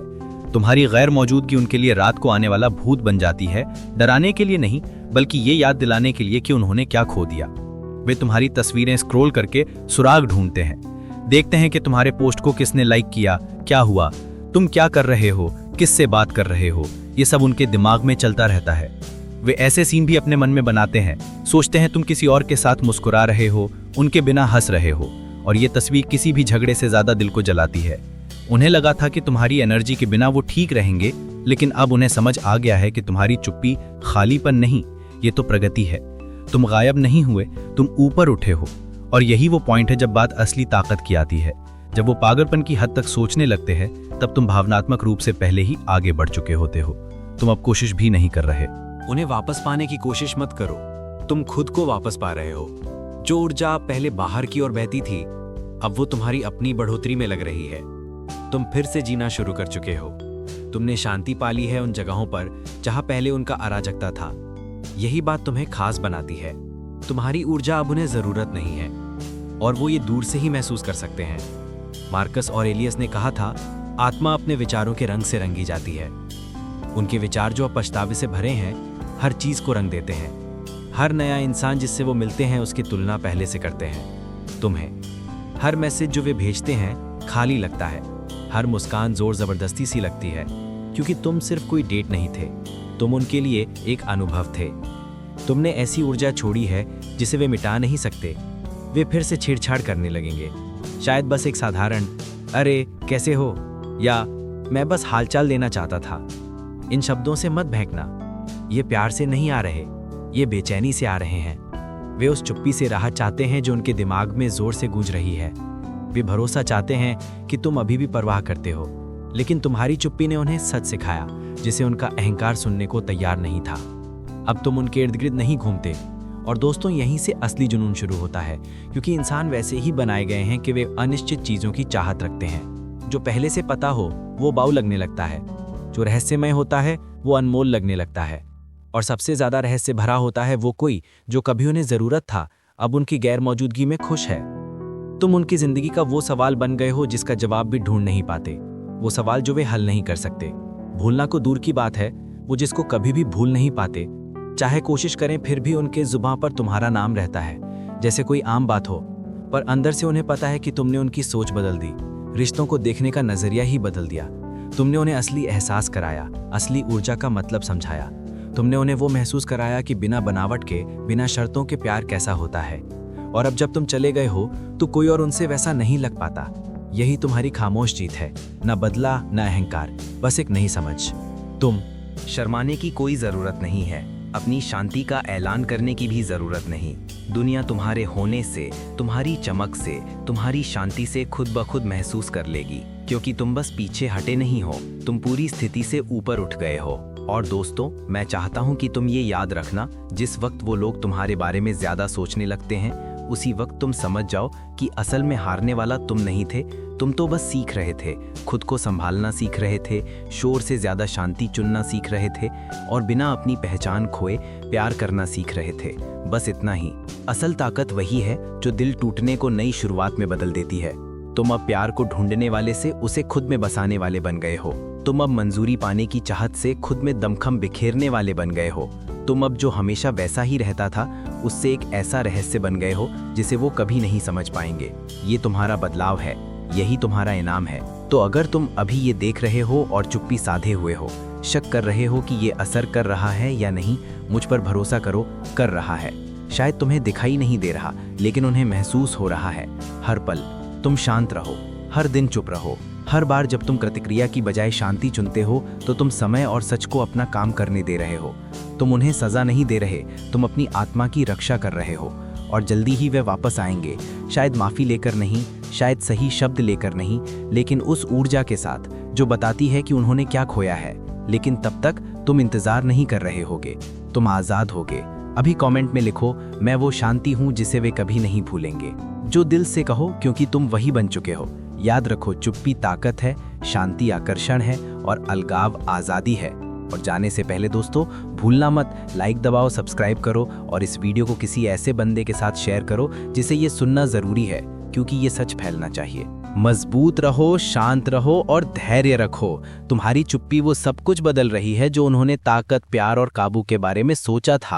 तुम्हारी गैर मौजूदगी उनके लिए रात को आने वाला भूत बन जाती है, डराने के लिए नहीं बल्कि ये याद दिलाने के लिए कि उन्होंने क्या खो दिया। वे तुम्हारी तस्वीरें स्क्रॉल करके सुराग ढूंढते हैं, देखते हैं कि तुम्हारे पोस्ट को किसने लाइक किया, क्या हुआ, तुम क्या कर रहे हो, किससे बात कर रहे हो। ये सब उनके दिमाग में चलता रहता है। वे ऐसे सीन भी अपने मन में बनाते हैं, सोचते हैं तुम किसी और के साथ मुस्कुरा रहे हो, उनके बिना हंस रहे हो, और ये तस्वीर किसी भी झगड़े से ज्यादा दिल को जलाती है। उन्हें लगा था कि तुम्हारी एनर्जी के बिना वो ठीक रहेंगे, लेकिन अब उन्हें समझ आ गया है कि तुम्हारी चुप्पी खालीपन नहीं, ये तो प्रगति है। तुम गायब नहीं हुए, तुम ऊपर उठे हो। और यही वो पॉइंट है जब बात असली ताकत की आती है। जब वो पागलपन की हद तक सोचने लगते हैं तब तुम भावनात्मक रूप से पहले ही आगे बढ़ चुके होते हो। तुम अब कोशिश भी नहीं कर रहे। उन्हें वापस पाने की कोशिश मत करो, तुम खुद को वापस पा रहे हो। जो ऊर्जा पहले बाहर की ओर बहती थी अब वो तुम्हारी अपनी बढ़ोतरी में लग रही है। तुम फिर से जीना शुरू कर चुके हो। तुमने शांति पाली है उन जगहों पर जहां पहले उनका अराजकता था। यही बात तुम्हें खास बनाती है। तुम्हारी ऊर्जा अब उन्हें जरूरत नहीं है, और वो ये दूर से ही महसूस कर सकते हैं। मार्कस ऑरेलियस ने कहा था, आत्मा अपने विचारों के रंग से रंगी जाती है। उनके विचार जो अब पछतावे से भरे हैं हर चीज को रंग देते हैं। हर नया इंसान जिससे वो मिलते हैं उसकी तुलना पहले से करते हैं। तुम्हें हर मैसेज जो वे भेजते हैं खाली लगता है, हर मुस्कान जोर जबरदस्ती सी लगती है। क्योंकि तुम सिर्फ कोई डेट नहीं थे, तुम उनके लिए एक अनुभव थे। तुमने ऐसी ऊर्जा छोड़ी है जिसे वे मिटा नहीं सकते। वे फिर से छेड़छाड़ करने लगेंगे, शायद बस एक साधारण अरे कैसे हो या मैं बस हालचाल देना चाहता था। इन शब्दों से मत बहकना, ये प्यार से नहीं आ रहे, ये बेचैनी से आ रहे हैं। वे उस चुप्पी से राहत चाहते हैं जो उनके दिमाग में जोर से गूंज रही है। वे भरोसा चाहते हैं कि तुम अभी भी परवाह करते हो, लेकिन तुम्हारी चुप्पी ने उन्हें सच सिखाया जिसे उनका अहंकार सुनने को तैयार नहीं था। अब तुम उनके इर्द गिर्द नहीं घूमते। और दोस्तों, यहीं से असली जुनून शुरू होता है, क्योंकि इंसान वैसे ही बनाए गए हैं कि वे अनिश्चित चीज़ों की चाहत रखते हैं। जो पहले से पता हो वो बाऊ लगने लगता है, जो रहस्यमय होता है वो अनमोल लगने लगता है, और सबसे ज़्यादा रहस्य भरा होता है वो कोई जो कभी उन्हें ज़रूरत था अब उनकी गैर मौजूदगी में खुश है। तुम उनकी ज़िंदगी का वो सवाल बन गए हो जिसका जवाब भी ढूंढ नहीं पाते, वो सवाल जो वे हल नहीं कर सकते। भूलना को दूर की बात है, वो जिसको कभी भी भूल नहीं पाते। चाहे कोशिश करें फिर भी उनके जुबां पर तुम्हारा नाम रहता है, जैसे कोई आम बात हो, पर अंदर से उन्हें पता है कि तुमने उनकी सोच बदल दी, रिश्तों को देखने का नजरिया ही बदल दिया। तुमने उन्हें असली एहसास कराया, असली ऊर्जा का मतलब समझाया। तुमने उन्हें वो महसूस कराया कि बिना बनावट के, बिना शर्तों के प्यार कैसा होता है। और अब जब तुम चले गए हो तो कोई और उनसे वैसा नहीं लग पाता। यही तुम्हारी खामोश जीत है, न बदला न अहंकार, बस एक नई समझ। तुम शर्माने की कोई जरूरत नहीं है, अपनी शांति का ऐलान करने की भी जरूरत नहीं। दुनिया तुम्हारे होने से, तुम्हारी चमक से, तुम्हारी शांति से खुद ब खुद महसूस कर लेगी, क्योंकि तुम बस पीछे हटे नहीं हो, तुम पूरी स्थिति से ऊपर उठ गए हो। और दोस्तों, मैं चाहता हूं कि तुम ये याद रखना, जिस वक्त वो लोग तुम्हारे बारे में ज्यादा सोचने लगते हैं, उसी वक्त तुम समझ जाओ कि असल में हारने वाला तुम नहीं थे। तुम तो बस सीख रहे थे, खुद को संभालना सीख रहे थे, शोर से ज्यादा शांति चुनना सीख रहे थे, और बिना अपनी पहचान खोए प्यार करना सीख रहे थे। बस इतना ही। असल ताकत वही है जो दिल टूटने को नई शुरुआत में बदल देती है। तुम अब प्यार को ढूंढने वाले से उसे खुद में बसाने वाले बन गए हो। तुम अब मंजूरी पाने की चाहत से खुद में दमखम बिखेरने वाले बन गए हो। तुम अब जो हमेशा वैसा ही रहता था उससे एक ऐसा रहस्य बन गए हो जिसे वो कभी नहीं समझ पाएंगे। ये तुम्हारा बदलाव है, यही तुम्हारा इनाम है। तो अगर तुम अभी ये देख रहे हो और चुप्पी साधे हुए हो, शक कर रहे हो कि ये असर कर रहा है या नहीं, मुझ पर भरोसा करो, कर रहा है। शायद तुम्हें दिखाई नहीं दे रहा, लेकिन उन्हें महसूस हो रहा है। हर पल तुम शांत रहो, हर दिन चुप रहो। हर बार जब तुम प्रतिक्रिया की बजाय शांति चुनते हो तो तुम समय और सच को अपना काम करने दे रहे हो। तुम उन्हें सजा नहीं दे रहे, तुम अपनी आत्मा की रक्षा कर रहे हो। और जल्दी ही वे वापस आएंगे, शायद माफ़ी लेकर नहीं, शायद सही शब्द लेकर नहीं, लेकिन उस ऊर्जा के साथ जो बताती है कि उन्होंने क्या खोया है। लेकिन तब तक तुम इंतज़ार नहीं कर रहे होगे, तुम आज़ाद होगे। अभी कमेंट में लिखो, मैं वो शांति हूँ जिसे वे कभी नहीं भूलेंगे। जो दिल से कहो, क्योंकि तुम वही बन चुके हो। याद रखो, चुप्पी ताकत है, शांति आकर्षण है, और अलगाव आज़ादी है। और जाने से पहले दोस्तों, भूलना मत, लाइक दबाओ, सब्सक्राइब करो, और इस वीडियो को किसी ऐसे बंदे के साथ शेयर करो जिसे ये सुनना ज़रूरी है, क्योंकि ये सच फैलना चाहिए। मजबूत रहो, शांत रहो और धैर्य रखो। तुम्हारी चुप्पी वो सब कुछ बदल रही है जो उन्होंने ताकत, प्यार और काबू के बारे में सोचा था।